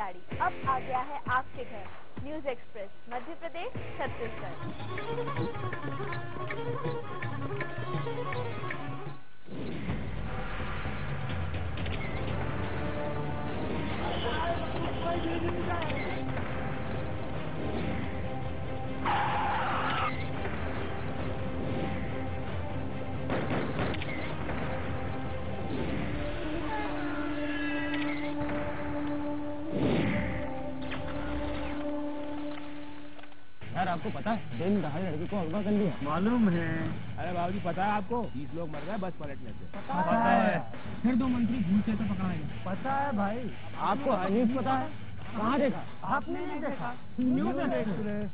खिलाड़ी अब आ गया है आपके घर। News express Madhya Pradesh Chhattisgarh. यार आपको पता है दिन दहाड़े लड़की को अगवा कर लिया। मालूम है। अरे बाबूजी पता है आपको 20 लोग मर गए बस पलटने से। पता है। फिर 2 मंत्री घूस से तो पकड़ाए गए। पता है भाई। आपको न्यूज पता है? कहाँ देखा? आपने नहीं देखा? News express.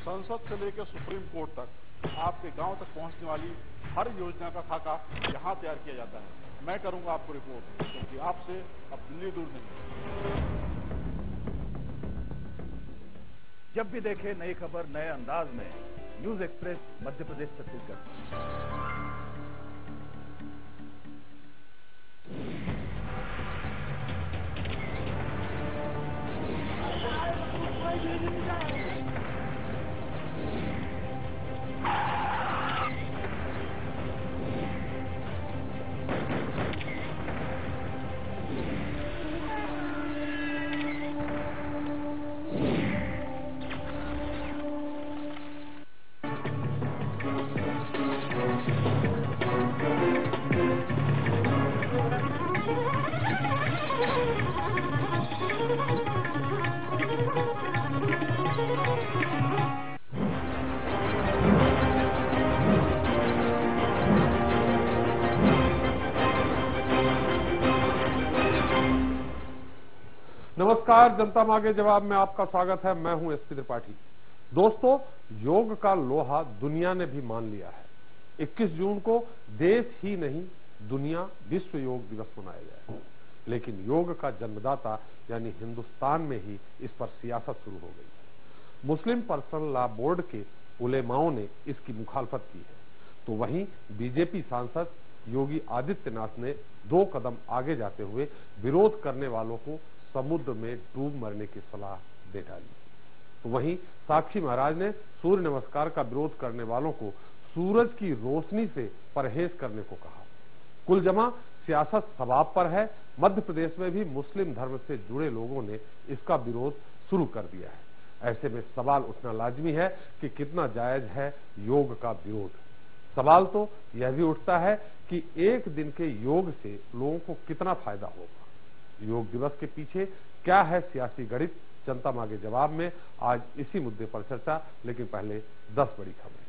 संसद से लेकर सुप्रीम कोर्ट तक आपके गांव तक पहुंचने वाली हर योजना का खाका यहां तैयार किया जाता है। मैं करूंगा आपको रिपोर्ट, क्योंकि आपसे अब दिल्ली दूर नहीं। जब भी देखे नई खबर नए अंदाज में, न्यूज एक्सप्रेस मध्य प्रदेश छत्तीसगढ़। नमस्कार, जनता मांगे जवाब में आपका स्वागत है। मैं हूं एसपी त्रिपाठी। दोस्तों, योग का लोहा दुनिया ने भी मान लिया है। 21 जून को देश ही नहीं दुनिया विश्व योग दिवस मनाया जाएगा, लेकिन योग का जन्मदाता यानी हिंदुस्तान में ही इस पर सियासत शुरू हो गई है। मुस्लिम पर्सनल लॉ बोर्ड के उलेमाओं ने इसकी मुखालफत की है, तो वहीं बीजेपी सांसद योगी आदित्यनाथ ने 2 कदम आगे जाते हुए विरोध करने वालों को समुद्र में डूब मरने की सलाह दे डाली। तो वहीं साक्षी महाराज ने सूर्य नमस्कार का विरोध करने वालों को सूरज की रोशनी से परहेज करने को कहा। कुल जमा सियासत सवाब पर है। मध्य प्रदेश में भी मुस्लिम धर्म से जुड़े लोगों ने इसका विरोध शुरू कर दिया है। ऐसे में सवाल उठना लाजमी है कि कितना जायज है योग का विरोध। सवाल तो यह भी उठता है कि एक दिन के योग से लोगों को कितना फायदा होगा। योग दिवस के पीछे क्या है सियासी गणित? जनता मांगे जवाब में आज इसी मुद्दे पर चर्चा, लेकिन पहले 10 बड़ी खबरें।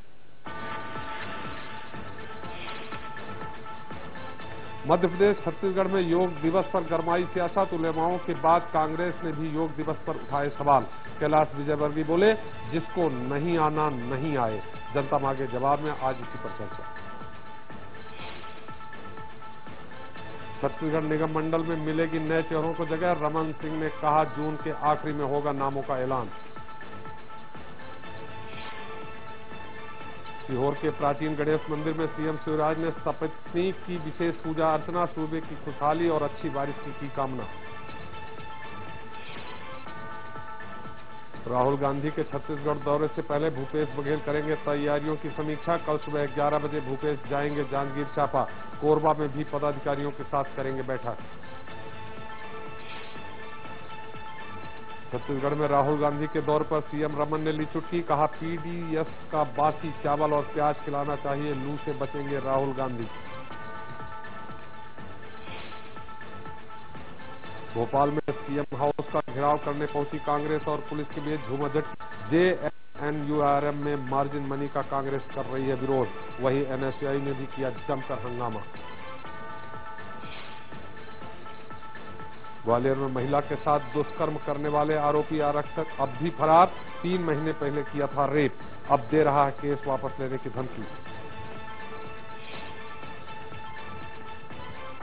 मध्य प्रदेश छत्तीसगढ़ में योग दिवस पर गरमाई सियासत। उलेमाओं के बाद कांग्रेस ने भी योग दिवस पर उठाए सवाल। कैलाश विजयवर्गीय बोले, जिसको नहीं आना नहीं आए। जनता मांगे जवाब में आज इसी पर चर्चा। छत्तीसगढ़ निगम मंडल में मिलेगी नए चेहरों को जगह। रमन सिंह ने कहा, जून के आखिरी में होगा नामों का ऐलान। सीहोर के प्राचीन गणेश मंदिर में सीएम शिवराज ने सप्तमी की विशेष पूजा अर्चना। सूबे की खुशहाली और अच्छी बारिश की कामना। राहुल गांधी के छत्तीसगढ़ दौरे से पहले भूपेश बघेल करेंगे तैयारियों की समीक्षा। कल सुबह 11 बजे भूपेश जाएंगे जांजगीर चांपा। कोरबा में भी पदाधिकारियों के साथ करेंगे बैठक। छत्तीसगढ़ में राहुल गांधी के दौरे पर सीएम रमन ने ली चुटकी। कहा, पीडीएस का बासी चावल और प्याज खिलाना चाहिए, लू से बचेंगे राहुल गांधी। भोपाल में सीएम हाउस का घेराव करने पहुंची कांग्रेस और पुलिस के बीच झूमाझट। जेएनयूआरएम में मार्जिन मनी का कांग्रेस कर रही है विरोध। वहीं एनएसयूआई ने भी किया जमकर हंगामा। ग्वालियर में महिला के साथ दुष्कर्म करने वाले आरोपी आरक्षक अब भी फरार। 3 महीने पहले किया था रेप, अब दे रहा है केस वापस लेने की धमकी।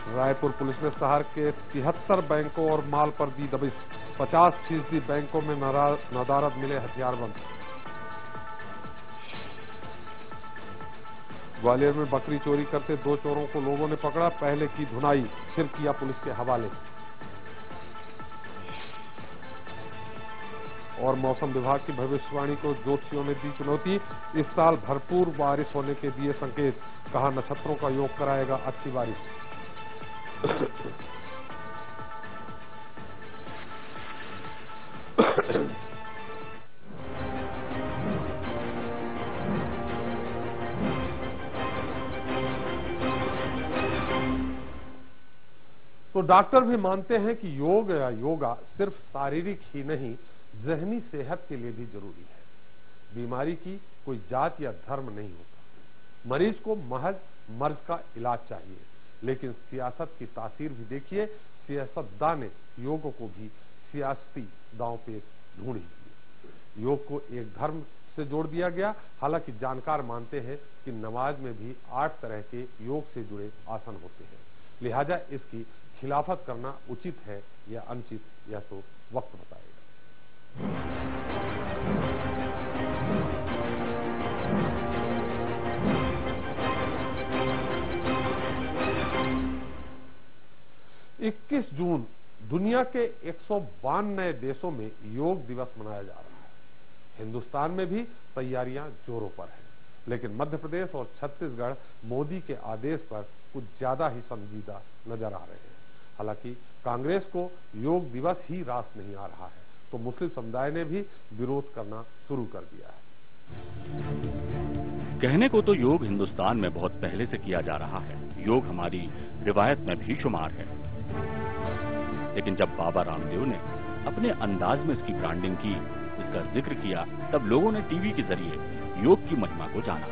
रायपुर पुलिस ने शहर के 73 बैंकों और माल पर दी दबिश। 50% बैंकों में नदारद मिले हथियारबंद। ग्वालियर में बकरी चोरी करते 2 चोरों को लोगों ने पकड़ा, पहले की धुनाई फिर किया पुलिस के हवाले। और मौसम विभाग की भविष्यवाणी को ज्योतिषियों ने दी चुनौती, इस साल भरपूर बारिश होने के दिए संकेत, कहा नक्षत्रों का योग कराएगा अच्छी बारिश। 'तो डॉक्टर भी मानते हैं कि योग या योगा सिर्फ शारीरिक ही नहीं, ज़हनी सेहत के लिए भी जरूरी है। बीमारी की कोई जात या धर्म नहीं होता। मरीज को महज मर्ज का इलाज चाहिए, लेकिन सियासत की तासीर भी देखिए, सियासतदान ने योग को भी सियासती दांव पे ढूंढ ही। योग को एक धर्म से जोड़ दिया गया, हालांकि जानकार मानते हैं कि नमाज में भी 8 तरह के योग से जुड़े आसन होते हैं, लिहाजा इसकी खिलाफत करना उचित है या अनुचित, यह तो वक्त बताएगा। इक्कीस जून दुनिया के 192 देशों में योग दिवस मनाया जा रहा है। हिंदुस्तान में भी तैयारियां जोरों पर हैं, लेकिन मध्य प्रदेश और छत्तीसगढ़ मोदी के आदेश पर कुछ ज्यादा ही संजीदा नजर आ रहे हैं। हालांकि कांग्रेस को योग दिवस ही रास नहीं आ रहा है, तो मुस्लिम समुदाय ने भी विरोध करना शुरू कर दिया है। कहने को तो योग हिंदुस्तान में बहुत पहले से किया जा रहा है, योग हमारी रिवायत में भी शुमार है, लेकिन जब बाबा रामदेव ने अपने अंदाज में इसकी ब्रांडिंग की, इसका जिक्र किया, तब लोगों ने टीवी के जरिए योग की महिमा को जाना।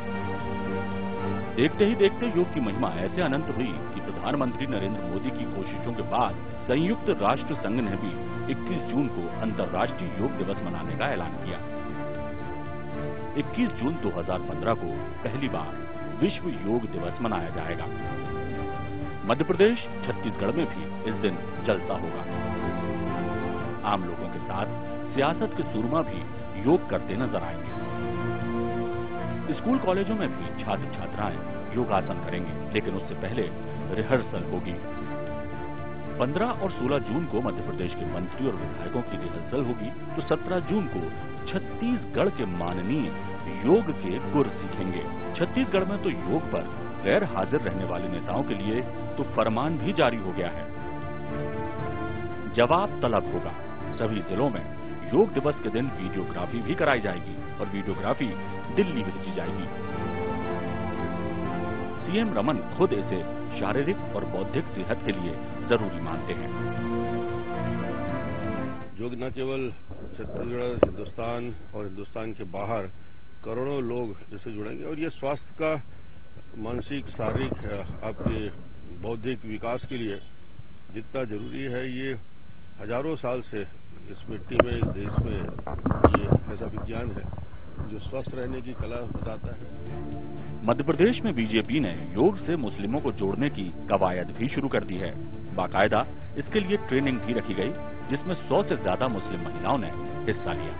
देखते ही देखते योग की महिमा ऐसे अनंत हुई कि प्रधानमंत्री नरेंद्र मोदी की कोशिशों के बाद संयुक्त राष्ट्र संघ ने भी 21 जून को अंतर्राष्ट्रीय योग दिवस मनाने का ऐलान किया। 21 जून 2015 को पहली बार विश्व योग दिवस मनाया जाएगा। मध्य प्रदेश, छत्तीसगढ़ में भी इस दिन जलसा होगा। आम लोगों के साथ सियासत के सूरमा भी योग करते नजर आएंगे। स्कूल कॉलेजों में भी छात्र छात्राएं योगासन करेंगे, लेकिन उससे पहले रिहर्सल होगी। 15 और 16 जून को मध्य प्रदेश के मंत्री और विधायकों की रिहर्सल होगी, तो 17 जून को छत्तीसगढ़ के माननीय योग के गुर सीखेंगे। छत्तीसगढ़ में तो योग पर गैर हाजिर रहने वाले नेताओं के लिए तो फरमान भी जारी हो गया है। जवाब तलब होगा। सभी जिलों में योग दिवस के दिन वीडियोग्राफी भी कराई जाएगी और वीडियोग्राफी दिल्ली भेजी जाएगी। सीएम रमन खुद इसे शारीरिक और बौद्धिक सेहत के लिए जरूरी मानते हैं। योग न केवल छत्तीसगढ़, हिंदुस्तान और हिंदुस्तान के बाहर करोड़ों लोग इससे जुड़ेंगे और ये स्वास्थ्य का, मानसिक, शारीरिक, आपके बौद्धिक विकास के लिए जितना जरूरी है, ये हजारों साल से इस मिट्टी में, इस देश में ये ऐसा विज्ञान है जो स्वस्थ रहने की कला बताता है। मध्य प्रदेश में बीजेपी ने योग से मुस्लिमों को जोड़ने की कवायद भी शुरू कर दी है। बाकायदा इसके लिए ट्रेनिंग भी रखी गई, जिसमें 100 से ज्यादा मुस्लिम महिलाओं ने हिस्सा लिया।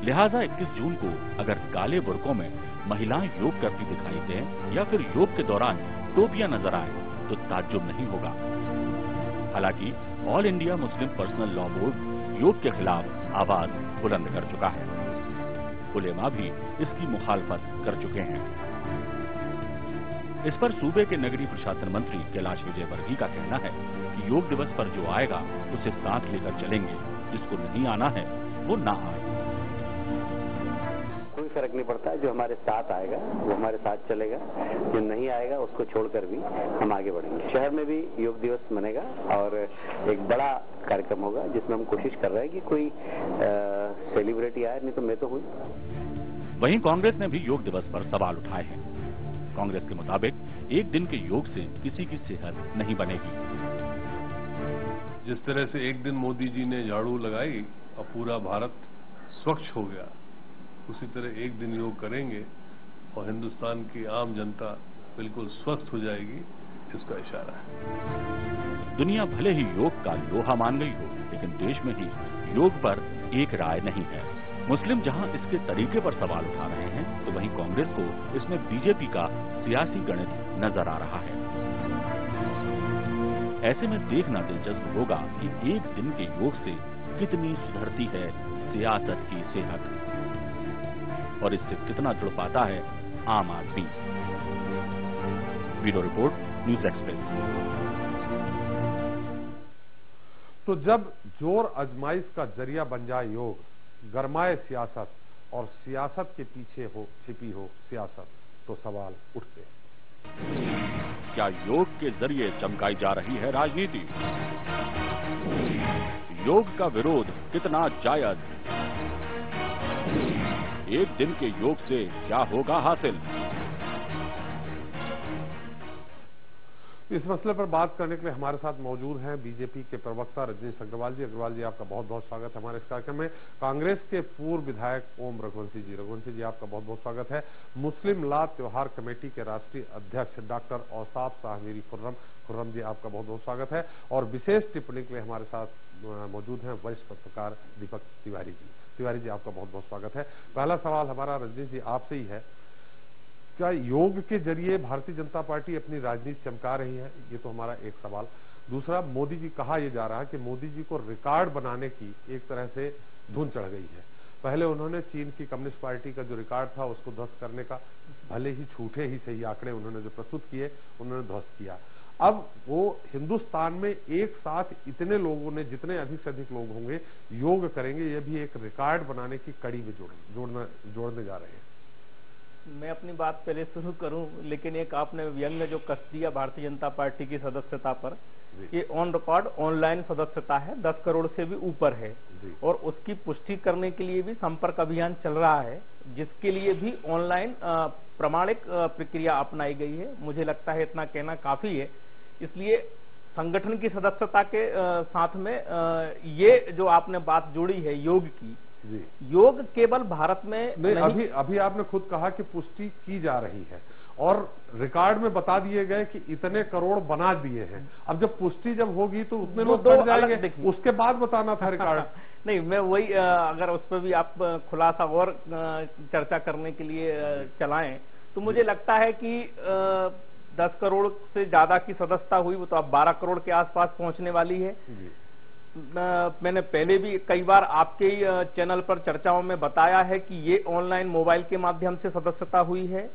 लिहाजा 21 जून को अगर काले बुर्कों में महिलाएं योग करती दिखाई दें या फिर योग के दौरान टोपियां नजर आए तो ताज्जुब नहीं होगा। हालांकि all India Muslim personal law board योग के खिलाफ आवाज बुलंद कर चुका है। उलेमा भी इसकी मुखालफत कर चुके हैं। इस पर सूबे के नगरीय प्रशासन मंत्री कैलाश विजयवर्गीय का कहना है कि योग दिवस पर जो आएगा उसे साथ लेकर चलेंगे, जिसको नहीं आना है वो ना आए। कोई फर्क नहीं पड़ता, जो हमारे साथ आएगा वो हमारे साथ चलेगा, जो नहीं आएगा उसको छोड़कर भी हम आगे बढ़ेंगे। शहर में भी योग दिवस मनेगा और एक बड़ा कार्यक्रम होगा जिसमें हम कोशिश कर रहे हैं कि कोई सेलिब्रिटी आए, नहीं तो मैं तो हूँ। वहीं कांग्रेस ने भी योग दिवस पर सवाल उठाए हैं। कांग्रेस के मुताबिक एक दिन के योग से किसी की सेहत नहीं बनेगी। जिस तरह से एक दिन मोदी जी ने झाड़ू लगाई और पूरा भारत स्वच्छ हो गया, उसी तरह एक दिन योग करेंगे और हिंदुस्तान की आम जनता बिल्कुल स्वस्थ हो जाएगी, इसका इशारा है। दुनिया भले ही योग का लोहा मान गई हो, लेकिन देश में ही योग पर एक राय नहीं है। मुस्लिम जहां इसके तरीके पर सवाल उठा रहे हैं, तो वहीं कांग्रेस को इसमें बीजेपी का सियासी गणित नजर आ रहा है। ऐसे में देखना दिलचस्प होगा कि एक दिन के योग से कितनी सुधरती है सियासत की सेहत और इससे कितना जुड़ पाता है आम आदमी। Bureau report, news express. तो जब जोर आजमाइश का जरिया बन जाए योग, गरमाए सियासत और सियासत के पीछे हो छिपी हो सियासत, तो सवाल उठते। क्या योग के जरिए चमकाई जा रही है राजनीति? योग का विरोध कितना जायज? एक दिन के योग से क्या होगा हासिल? इस मसले पर बात करने के लिए हमारे साथ मौजूद हैं बीजेपी के प्रवक्ता रजनीश अग्रवाल जी। अग्रवाल जी, आपका बहुत बहुत स्वागत है हमारे इस कार्यक्रम में। कांग्रेस के पूर्व विधायक ओम रघुवंशी जी, आपका बहुत बहुत स्वागत है। मुस्लिम ला त्योहार कमेटी के राष्ट्रीय अध्यक्ष डॉक्टर औसाफ शाह मीरी खुर्रम जी, आपका बहुत बहुत स्वागत है। और विशेष टिप्पणी के लिए हमारे साथ मौजूद हैं वरिष्ठ पत्रकार दीपक तिवारी जी, आपका बहुत बहुत स्वागत है। पहला सवाल हमारा रजनीश जी आपसे ही है, क्या योग के जरिए भारतीय जनता पार्टी अपनी राजनीति चमका रही है? ये तो हमारा एक सवाल। दूसरा, मोदी जी, कहा यह जा रहा है कि मोदी जी को रिकॉर्ड बनाने की एक तरह से धुन चढ़ गई है। पहले उन्होंने चीन की कम्युनिस्ट पार्टी का जो रिकॉर्ड था उसको ध्वस्त करने का, भले ही झूठे ही सही आंकड़े उन्होंने जो प्रस्तुत किए उन्होंने ध्वस्त किया। अब वो हिंदुस्तान में एक साथ इतने लोगों ने, जितने अधिक से अधिक लोग होंगे योग करेंगे, ये भी एक रिकॉर्ड बनाने की कड़ी में जोड़ने जा रहे हैं। मैं अपनी बात पहले शुरू करूं, लेकिन एक आपने व्यंग्य जो कस दिया भारतीय जनता पार्टी की सदस्यता पर, ये ऑन रिकॉर्ड ऑनलाइन सदस्यता है, 10 करोड़ से भी ऊपर है और उसकी पुष्टि करने के लिए भी संपर्क अभियान चल रहा है, जिसके लिए भी ऑनलाइन प्रमाणिक प्रक्रिया अपनाई गई है। मुझे लगता है इतना कहना काफी है। इसलिए संगठन की सदस्यता के साथ में ये जो आपने बात जोड़ी है योग की, योग केवल भारत में नहीं, अभी आपने खुद कहा कि पुष्टि की जा रही है और रिकॉर्ड में बता दिए गए कि इतने करोड़ बना दिए हैं। अब जब पुष्टि जब होगी तो उतने लोग बढ़ जाएंगे, उसके बाद बताना था रिकॉर्ड। नहीं, मैं वही अगर उस पर भी आप खुलासा और चर्चा करने के लिए चलाएं तो मुझे लगता है कि 10 करोड़ से ज्यादा की सदस्यता हुई, वो तो अब 12 करोड़ के आसपास पहुंचने वाली है। मैंने पहले भी कई बार आपके चैनल पर चर्चाओं में बताया है कि ये ऑनलाइन मोबाइल के माध्यम से सदस्यता हुई है,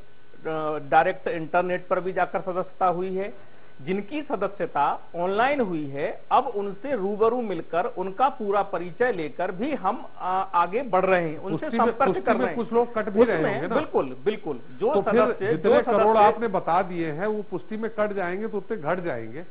डायरेक्ट इंटरनेट पर भी जाकर सदस्यता हुई है। जिनकी सदस्यता ऑनलाइन हुई है, अब उनसे रूबरू मिलकर उनका पूरा परिचय लेकर भी हम आगे बढ़ रहे हैं, उनसे संपर्क कर रहे हैं। कुछ लोग कट भी रहे होंगे ना? बिल्कुल बिल्कुल। जो तो सदस्य जितने करोड़ आपने बता दिए हैं वो पुष्टि में कट जाएंगे तो उतने घट जाएंगे।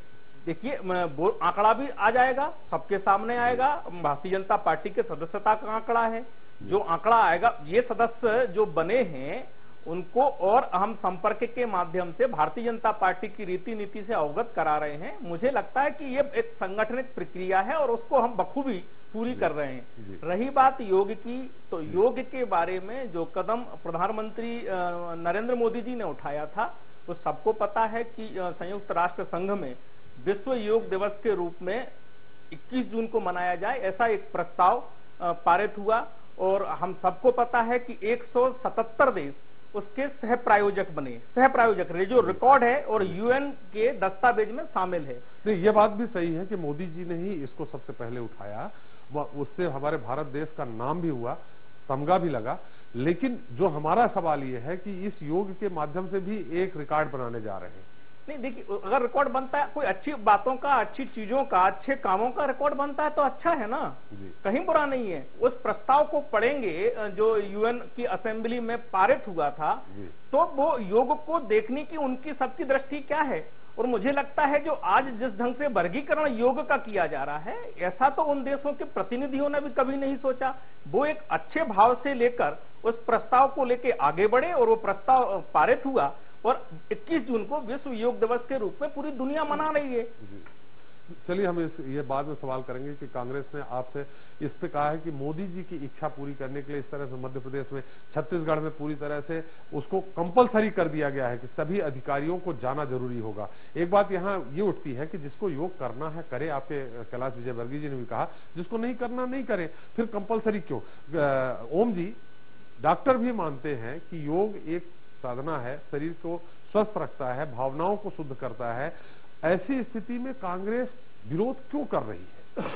देखिए, आंकड़ा भी आ जाएगा, सबके सामने आएगा। भारतीय जनता पार्टी के सदस्यता का आंकड़ा है, जो आंकड़ा आएगा, ये सदस्य जो बने हैं उनको और हम संपर्क के माध्यम से भारतीय जनता पार्टी की रीति नीति से अवगत करा रहे हैं। मुझे लगता है कि ये एक संगठनिक प्रक्रिया है और उसको हम बखूबी पूरी कर रहे हैं। रही बात योग की, तो योग के बारे में जो कदम प्रधानमंत्री नरेंद्र मोदी जी ने उठाया था, तो सबको पता है कि संयुक्त राष्ट्र संघ में विश्व योग दिवस के रूप में 21 जून को मनाया जाए, ऐसा एक प्रस्ताव पारित हुआ और हम सबको पता है कि 177 देश उसके सह प्रायोजक बने। सह प्रायोजक जो रिकॉर्ड है और यूएन के दस्तावेज में शामिल है। नहीं, ये बात भी सही है कि मोदी जी ने ही इसको सबसे पहले उठाया, उससे हमारे भारत देश का नाम भी हुआ, तमगा भी लगा। लेकिन जो हमारा सवाल ये है कि इस योग के माध्यम से भी एक रिकॉर्ड बनाने जा रहे हैं। नहीं, देखिए, अगर रिकॉर्ड बनता है, कोई अच्छी बातों का, अच्छी चीजों का, अच्छे कामों का रिकॉर्ड बनता है तो अच्छा है ना, कहीं बुरा नहीं है। उस प्रस्ताव को पढ़ेंगे जो यूएन की असेंबली में पारित हुआ था, तो वो योग को देखने की उनकी सबकी दृष्टि क्या है। और मुझे लगता है जो आज जिस ढंग से वर्गीकरण योग का किया जा रहा है, ऐसा तो उन देशों के प्रतिनिधियों ने भी कभी नहीं सोचा। वो एक अच्छे भाव से लेकर उस प्रस्ताव को लेकर आगे बढ़े और वो प्रस्ताव पारित हुआ और 21 जून को विश्व योग दिवस के रूप में पूरी दुनिया मना रही है। चलिए हम ये बाद में सवाल करेंगे कि कांग्रेस ने आपसे इस पे कहा है कि मोदी जी की इच्छा पूरी करने के लिए इस तरह से मध्य प्रदेश में, छत्तीसगढ़ में पूरी तरह से उसको कंपलसरी कर दिया गया है कि सभी अधिकारियों को जाना जरूरी होगा। एक बात यहाँ ये उठती है कि जिसको योग करना है करे, आपके कैलाश विजयवर्गीय जी ने भी कहा जिसको नहीं करना नहीं करे, फिर कंपलसरी क्यों? ओम जी, डॉक्टर भी मानते हैं कि योग एक साधना है, शरीर को स्वस्थ रखता है, भावनाओं को शुद्ध करता है। ऐसी स्थिति में कांग्रेस विरोध क्यों कर रही है?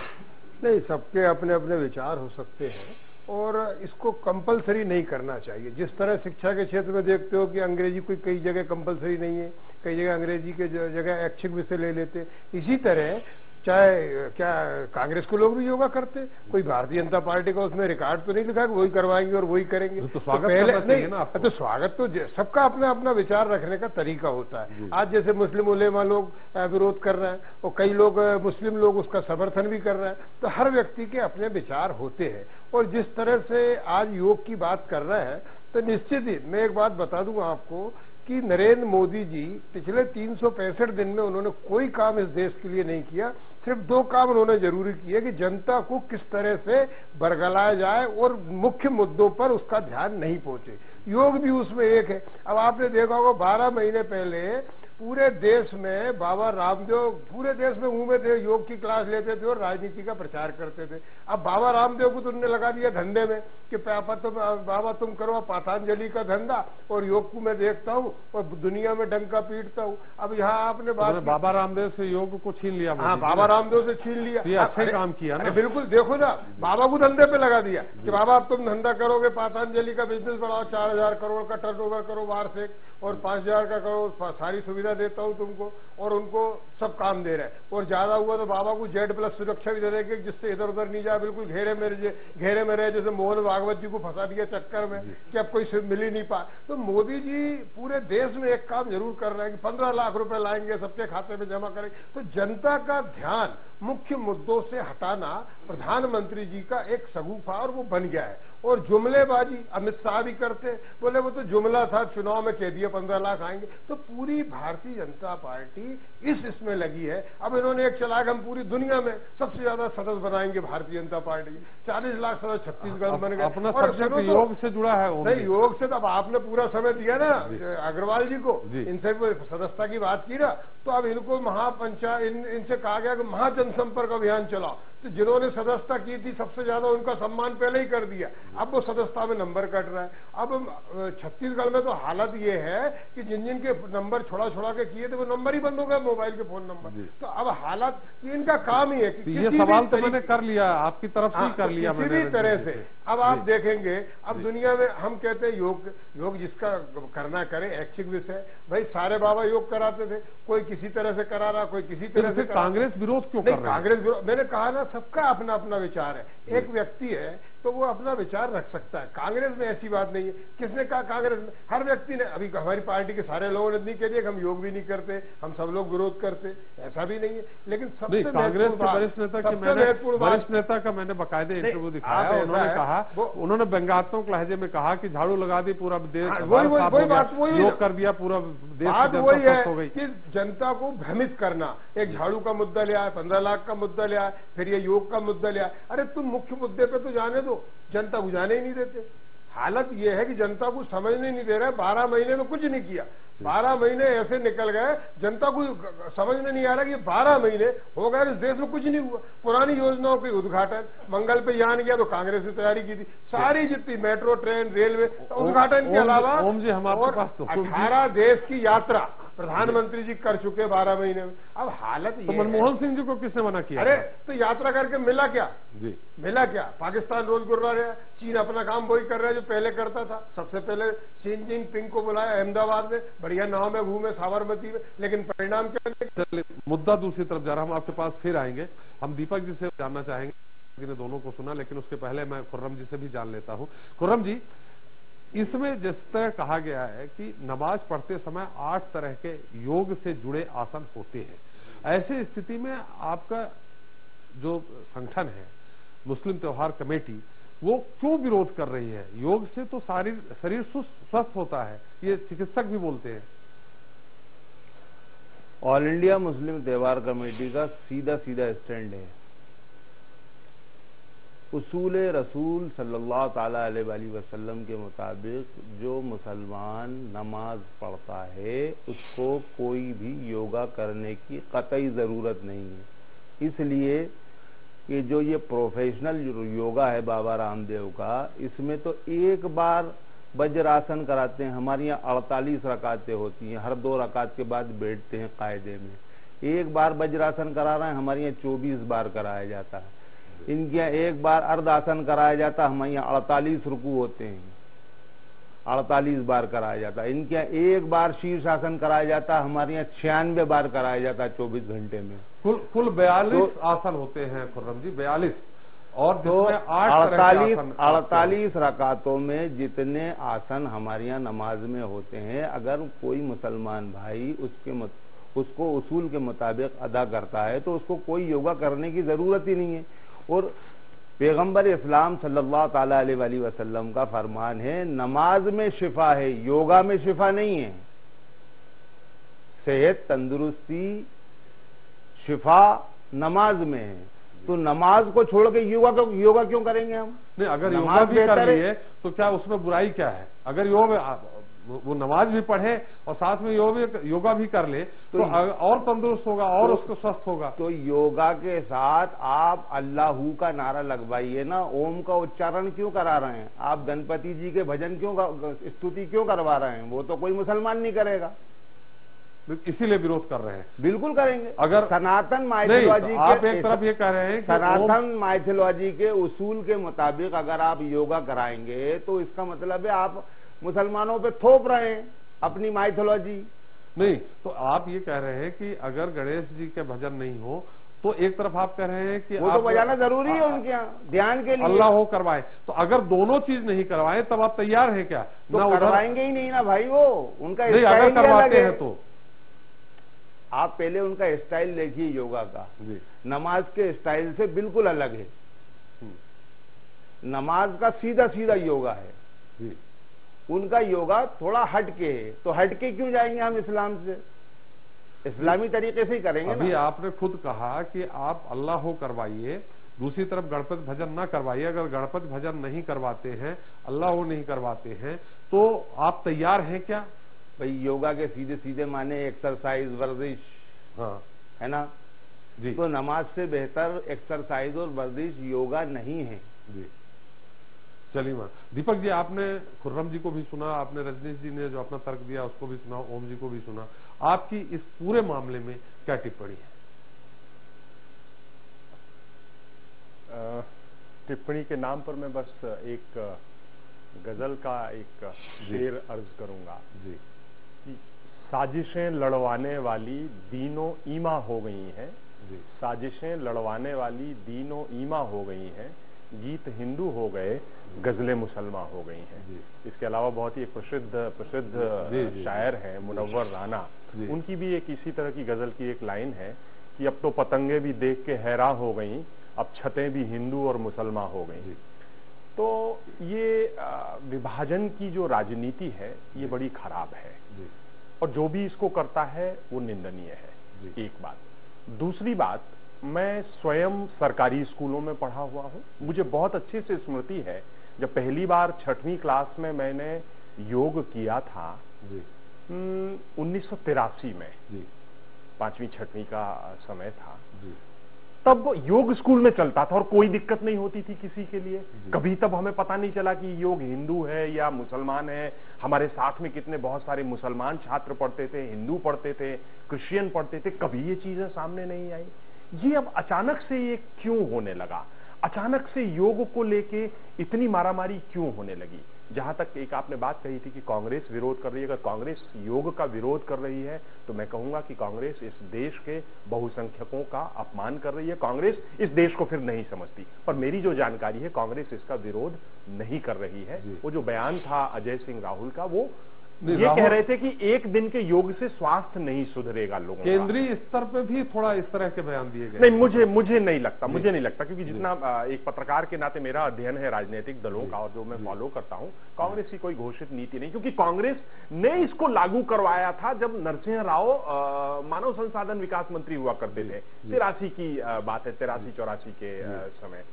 नहीं, सबके अपने अपने विचार हो सकते हैं और इसको कंपलसरी नहीं करना चाहिए। जिस तरह शिक्षा के क्षेत्र में देखते हो कि अंग्रेजी कोई कई जगह कंपलसरी नहीं है, कई जगह अंग्रेजी के जगह ऐच्छिक विषय ले लेते, इसी तरह चाहे क्या कांग्रेस के लोग भी योगा करते, कोई भारतीय जनता पार्टी का उसमें रिकॉर्ड तो नहीं लिखा कि वही करवाएंगे और वही करेंगे। तो स्वागत पहले नहीं ना, तो स्वागत तो सबका अपना अपना विचार रखने का तरीका होता है। आज जैसे मुस्लिम उलेमा लोग विरोध कर रहे हैं और कई लोग मुस्लिम लोग उसका समर्थन भी कर रहे हैं, तो हर व्यक्ति के अपने विचार होते हैं। और जिस तरह से आज योग की बात कर रहे हैं तो निश्चित ही मैं एक बात बता दूंगा आपको कि नरेंद्र मोदी जी पिछले 365 दिन में उन्होंने कोई काम इस देश के लिए नहीं किया, सिर्फ 2 काम उन्होंने जरूरी किए कि जनता को किस तरह से बरगलाया जाए और मुख्य मुद्दों पर उसका ध्यान नहीं पहुंचे। योग भी उसमें एक है। अब आपने देखा होगा 12 महीने पहले पूरे देश में बाबा रामदेव पूरे देश में घूमे थे, योग की क्लास लेते थे और राजनीति का प्रचार करते थे। अब बाबा रामदेव को तुमने लगा दिया धंधे में कि बाबा तुम करो पतंजलि का धंधा और योग को मैं देखता हूँ और दुनिया में डंका पीटता हूँ। अब यहाँ आपने बाबा रामदेव से योग को छीन लिया। हाँ, बाबा रामदेव से छीन लिया। ये अच्छा काम किया ना। बिल्कुल, देखो ना, बाबा को धंधे पे लगा दिया कि बाबा अब तुम धंधा करोगे, पतंजलि का बिजनेस बढ़ाओ, 4000 करोड़ का टर्नओवर करो वार्षिक और 5000 का करो, सारी सुविधा देता हूं तुमको, और उनको सब काम दे रहे हैं। और ज्यादा हुआ तो बाबा को Z+ सुरक्षा भी दे देंगे जिससे इधर उधर नहीं जाए, बिल्कुल घेरे में रहे, जैसे मोहन भागवत जी को फंसा दिया चक्कर में कि अब कोई मिल ही नहीं पाए। तो मोदी जी पूरे देश में एक काम जरूर कर रहे हैं कि 15 लाख रुपए लाएंगे, सबके खाते में जमा करेंगे। तो जनता का ध्यान मुख्य मुद्दों से हटाना प्रधानमंत्री जी का एक सगुफा और वो बन गया है। और जुमलेबाजी अमित शाह भी करते, बोले वो तो जुमला था, चुनाव में कह दिया 15 लाख आएंगे। तो पूरी भारतीय जनता पार्टी इसमें लगी है। अब इन्होंने एक चला कि हम पूरी दुनिया में सबसे ज्यादा सदस्य बनाएंगे भारतीय जनता पार्टी, 40 लाख सदस्य छत्तीसगढ़ बन गए। अपना सब्जेक्ट योग से जुड़ा है। नहीं, योग से तो अब आपने पूरा समय दिया ना अग्रवाल जी को, इनसे सदस्यता की बात की ना, तो अब इनको महापंचायत इनसे कहा गया कि महाजनसंपर्क अभियान चलाओ। तो जिन्होंने सदस्यता की थी सबसे ज्यादा उनका सम्मान पहले ही कर दिया, अब वो सदस्यता में नंबर कट रहा है। अब छत्तीसगढ़ में तो हालत ये है कि जिन जिन के नंबर छोड़ा के किए थे वो नंबर ही बंद हो गया, मोबाइल के फोन नंबर। तो अब हालत इनका काम ही है कि ये सवाल तो मैंने कर लिया, आपकी तरफ से कर लिया किसी भी तरह से। अब आप देखेंगे अब दुनिया में हम कहते हैं योग जिसका करना करे, ऐच्छिक विषय। भाई सारे बाबा योग कराते थे, कोई किसी तरह से करा रहा, कोई किसी तरह से। कांग्रेस विरोध क्यों कर रही है? कांग्रेस विरोध, मैंने कहा ना, सबका अपना अपना विचार है। एक व्यक्ति है तो वो अपना विचार रख सकता है। कांग्रेस में ऐसी बात नहीं है। किसने कहा कांग्रेस में? हर व्यक्ति ने, अभी हमारी पार्टी के सारे लोगों ने नहीं कह दिया कि हम योग भी नहीं करते, हम सब लोग विरोध करते, ऐसा भी नहीं है। लेकिन सबसे कांग्रेस के वरिष्ठ नेता का मैंने बाकायदे इंटरव्यू दिखाया, उन्होंने कहा, उन्होंने व्यंग्यात्मक लहजे में कहा कि झाड़ू लगा दी, पूरा देश योग कर दिया, पूरा देश वही है कि जनता को भ्रमित करना। एक झाड़ू का मुद्दा ले आए, 15 लाख का मुद्दा ले आए, फिर ये योग का मुद्दा ले आए। अरे तुम मुख्य मुद्दे पे तो जाने दो, जनता को जाने ही नहीं देते। हालत यह है कि जनता को समझने नहीं दे रहे। 12 महीने में कुछ नहीं किया, 12 महीने ऐसे निकल गए, जनता को समझ में नहीं आ रहा कि 12 महीने हो गए, इस देश में कुछ नहीं हुआ। पुरानी योजनाओं के उद्घाटन, मंगल पे यान गया तो कांग्रेस ने तैयारी की थी, सारी जितनी मेट्रो ट्रेन रेलवे उद्घाटन के अलावा 18 देश की यात्रा प्रधानमंत्री जी कर चुके 12 महीने में। अब हालत तो मनमोहन सिंह जी को किसने मना किया? अरे तो यात्रा करके मिला क्या जी? मिला क्या? पाकिस्तान रोज गुर्रा रहा, चीन अपना काम वही कर रहा है जो पहले करता था। सबसे पहले शी जिनपिंग को बुलाया अहमदाबाद में, बढ़िया नाव में घूमे, साबरमती में, लेकिन परिणाम क्या? मुद्दा दूसरी तरफ जा रहा, हम आपके पास फिर आएंगे। हम दीपक जी से जानना चाहेंगे, जिन्हें दोनों को सुना, लेकिन उसके पहले मैं खुर्रम जी से भी जान लेता हूँ। खुर्रम जी, इसमें जिस तरह कहा गया है कि नमाज पढ़ते समय 8 तरह के योग से जुड़े आसन होते हैं, ऐसी स्थिति में आपका जो संगठन है मुस्लिम त्योहार कमेटी, वो क्यों विरोध कर रही है? योग से तो शरीर स्वस्थ होता है, ये चिकित्सक भी बोलते हैं। ऑल इंडिया मुस्लिम त्योहार कमेटी का सीधा सीधा स्टैंड है, उसूल रसूल सल्लल्लाहु ताला अलैहि वसल्लम के मुताबिक जो मुसलमान नमाज पढ़ता है उसको कोई भी योगा करने की कतई ज़रूरत नहीं है। इसलिए कि जो ये प्रोफेशनल योगा है बाबा रामदेव का, इसमें तो एक बार वज्रासन कराते हैं। हमारे यहाँ 48 रकातें होती हैं, हर 2 रकात के बाद बैठते हैं कायदे में। एक बार वज्रासन करा रहे हैं, हमारे यहाँ 24 बार कराया जाता है। इनके यहाँ एक बार अर्धासन कराया जाता है, हमारे यहाँ 48 रुकू होते हैं, 48 बार कराया जाता है। इनके यहाँ एक बार शीर्षासन कराया जाता है, हमारे यहाँ 96 बार कराया जाता है 24 घंटे में। कुल 42 आसन होते हैं खुर्रम जी, 42। और तो 48 रकातों में जितने आसन हमारे यहाँ नमाज में होते हैं, अगर कोई मुसलमान भाई उसको उसूल के मुताबिक अदा करता है तो उसको कोई योगा करने की जरूरत ही नहीं है। और पैगंबर इस्लाम सल्लल्लाहु ताला अलैहि वसल्लम का फरमान है, नमाज में शिफा है, योगा में शिफा नहीं है। सेहत तंदुरुस्ती शिफा नमाज में है, तो नमाज को छोड़ के योगा क्यों करेंगे हम? नहीं, अगर योगा भी कर लिए तो क्या उसमें बुराई क्या है? अगर वो नमाज भी पढ़े और साथ में योगा भी कर ले तो और तंदुरुस्त होगा और उसको स्वस्थ होगा। तो योगा के साथ आप अल्लाहू का नारा लगवाइए ना, ओम का उच्चारण क्यों करा रहे हैं? आप गणपति जी के भजन क्यों, स्तुति क्यों करवा रहे हैं? वो तो कोई मुसलमान नहीं करेगा, इसीलिए विरोध कर रहे हैं। बिल्कुल करेंगे। अगर सनातन माइथोलॉजी आप एक तरफ ये कह रहे हैं कि सनातन माइथोलॉजी के उसूल के मुताबिक अगर आप योगा कराएंगे तो इसका मतलब है आप मुसलमानों पे थोप रहे हैं अपनी माइथोलॉजी। नहीं, तो आप ये कह रहे हैं कि अगर गणेश जी के भजन नहीं हो तो एक तरफ आप कह रहे हैं कि वो तो बजाना जरूरी है उनके यहाँ ध्यान के लिए, अल्लाह हो करवाए। तो अगर दोनों चीज नहीं करवाए तब आप तैयार हैं क्या? तो करवाएंगे ही नहीं ना भाई, वो उनका नहीं, अगर करवाते हैं तो आप पहले उनका स्टाइल देखिए योगा का, नमाज के स्टाइल से बिल्कुल अलग है। नमाज का सीधा सीधा योगा है, उनका योगा थोड़ा हटके है। तो हटके क्यों जाएंगे हम इस्लाम से? इस्लामी तरीके से ही करेंगे। अभी आपने खुद कहा कि आप अल्लाह हो करवाइए, दूसरी तरफ गणपति भजन ना करवाइए। अगर गणपति भजन नहीं करवाते हैं, अल्लाह हो नहीं करवाते हैं, तो आप तैयार हैं क्या? भाई योगा के सीधे सीधे माने एक्सरसाइज, वर्जिश, हाँ है ना जी। तो नमाज से बेहतर एक्सरसाइज और वर्जिश योगा नहीं है जी। चलिए मां दीपक जी, आपने खुर्रम जी को भी सुना, आपने रजनीश जी ने जो अपना तर्क दिया उसको भी सुना, ओम जी को भी सुना। आपकी इस पूरे मामले में क्या टिप्पणी है? टिप्पणी के नाम पर मैं बस एक गजल का एक शेर अर्ज करूंगा जी कि साजिशें लड़वाने वाली दीनों ईमा हो गई हैं, साजिशें लड़वाने वाली दीनों ईमा हो गई हैं, गीत हिंदू हो गए, गजलें मुसलमान हो गई हैं। इसके अलावा बहुत ही प्रसिद्ध शायर हैं मुनव्वर राना, उनकी भी एक इसी तरह की गजल की एक लाइन है कि अब तो पतंगे भी देख के हैरान हो गई, अब छतें भी हिंदू और मुसलमान हो गई। तो ये विभाजन की जो राजनीति है ये बड़ी खराब है और जो भी इसको करता है वो निंदनीय है, एक बात। दूसरी बात, मैं स्वयं सरकारी स्कूलों में पढ़ा हुआ हूं, मुझे बहुत अच्छे से स्मृति है जब पहली बार 6वीं क्लास में मैंने योग किया था 1983 में, 5वीं 6वीं का समय था, तब योग स्कूल में चलता था और कोई दिक्कत नहीं होती थी किसी के लिए। कभी तब हमें पता नहीं चला कि योग हिंदू है या मुसलमान है। हमारे साथ में कितने बहुत सारे मुसलमान छात्र पढ़ते थे, हिंदू पढ़ते थे, क्रिश्चियन पढ़ते थे, कभी ये चीजें सामने नहीं आई। ये अब अचानक से ये क्यों होने लगा? अचानक से योग को लेके इतनी मारामारी क्यों होने लगी? जहां तक एक आपने बात कही थी कि कांग्रेस विरोध कर रही है, अगर कांग्रेस योग का विरोध कर रही है तो मैं कहूंगा कि कांग्रेस इस देश के बहुसंख्यकों का अपमान कर रही है। कांग्रेस इस देश को फिर नहीं समझती। पर मेरी जो जानकारी है, कांग्रेस इसका विरोध नहीं कर रही है। वो जो बयान था अजय सिंह राहुल का, वो ये कह रहे थे कि एक दिन के योग से स्वास्थ्य नहीं सुधरेगा लोगों का। केंद्रीय स्तर पे भी थोड़ा इस तरह के बयान दिए गए। नहीं, मुझे नहीं लगता क्योंकि जितना एक पत्रकार के नाते मेरा अध्ययन है राजनीतिक दलों का और जो मैं फॉलो करता हूं, कांग्रेस की कोई घोषित नीति नहीं, क्योंकि कांग्रेस ने इसको लागू करवाया था जब नरसिंह राव मानव संसाधन विकास मंत्री हुआ करते थे। 83 की बात है, 83-84 के समय।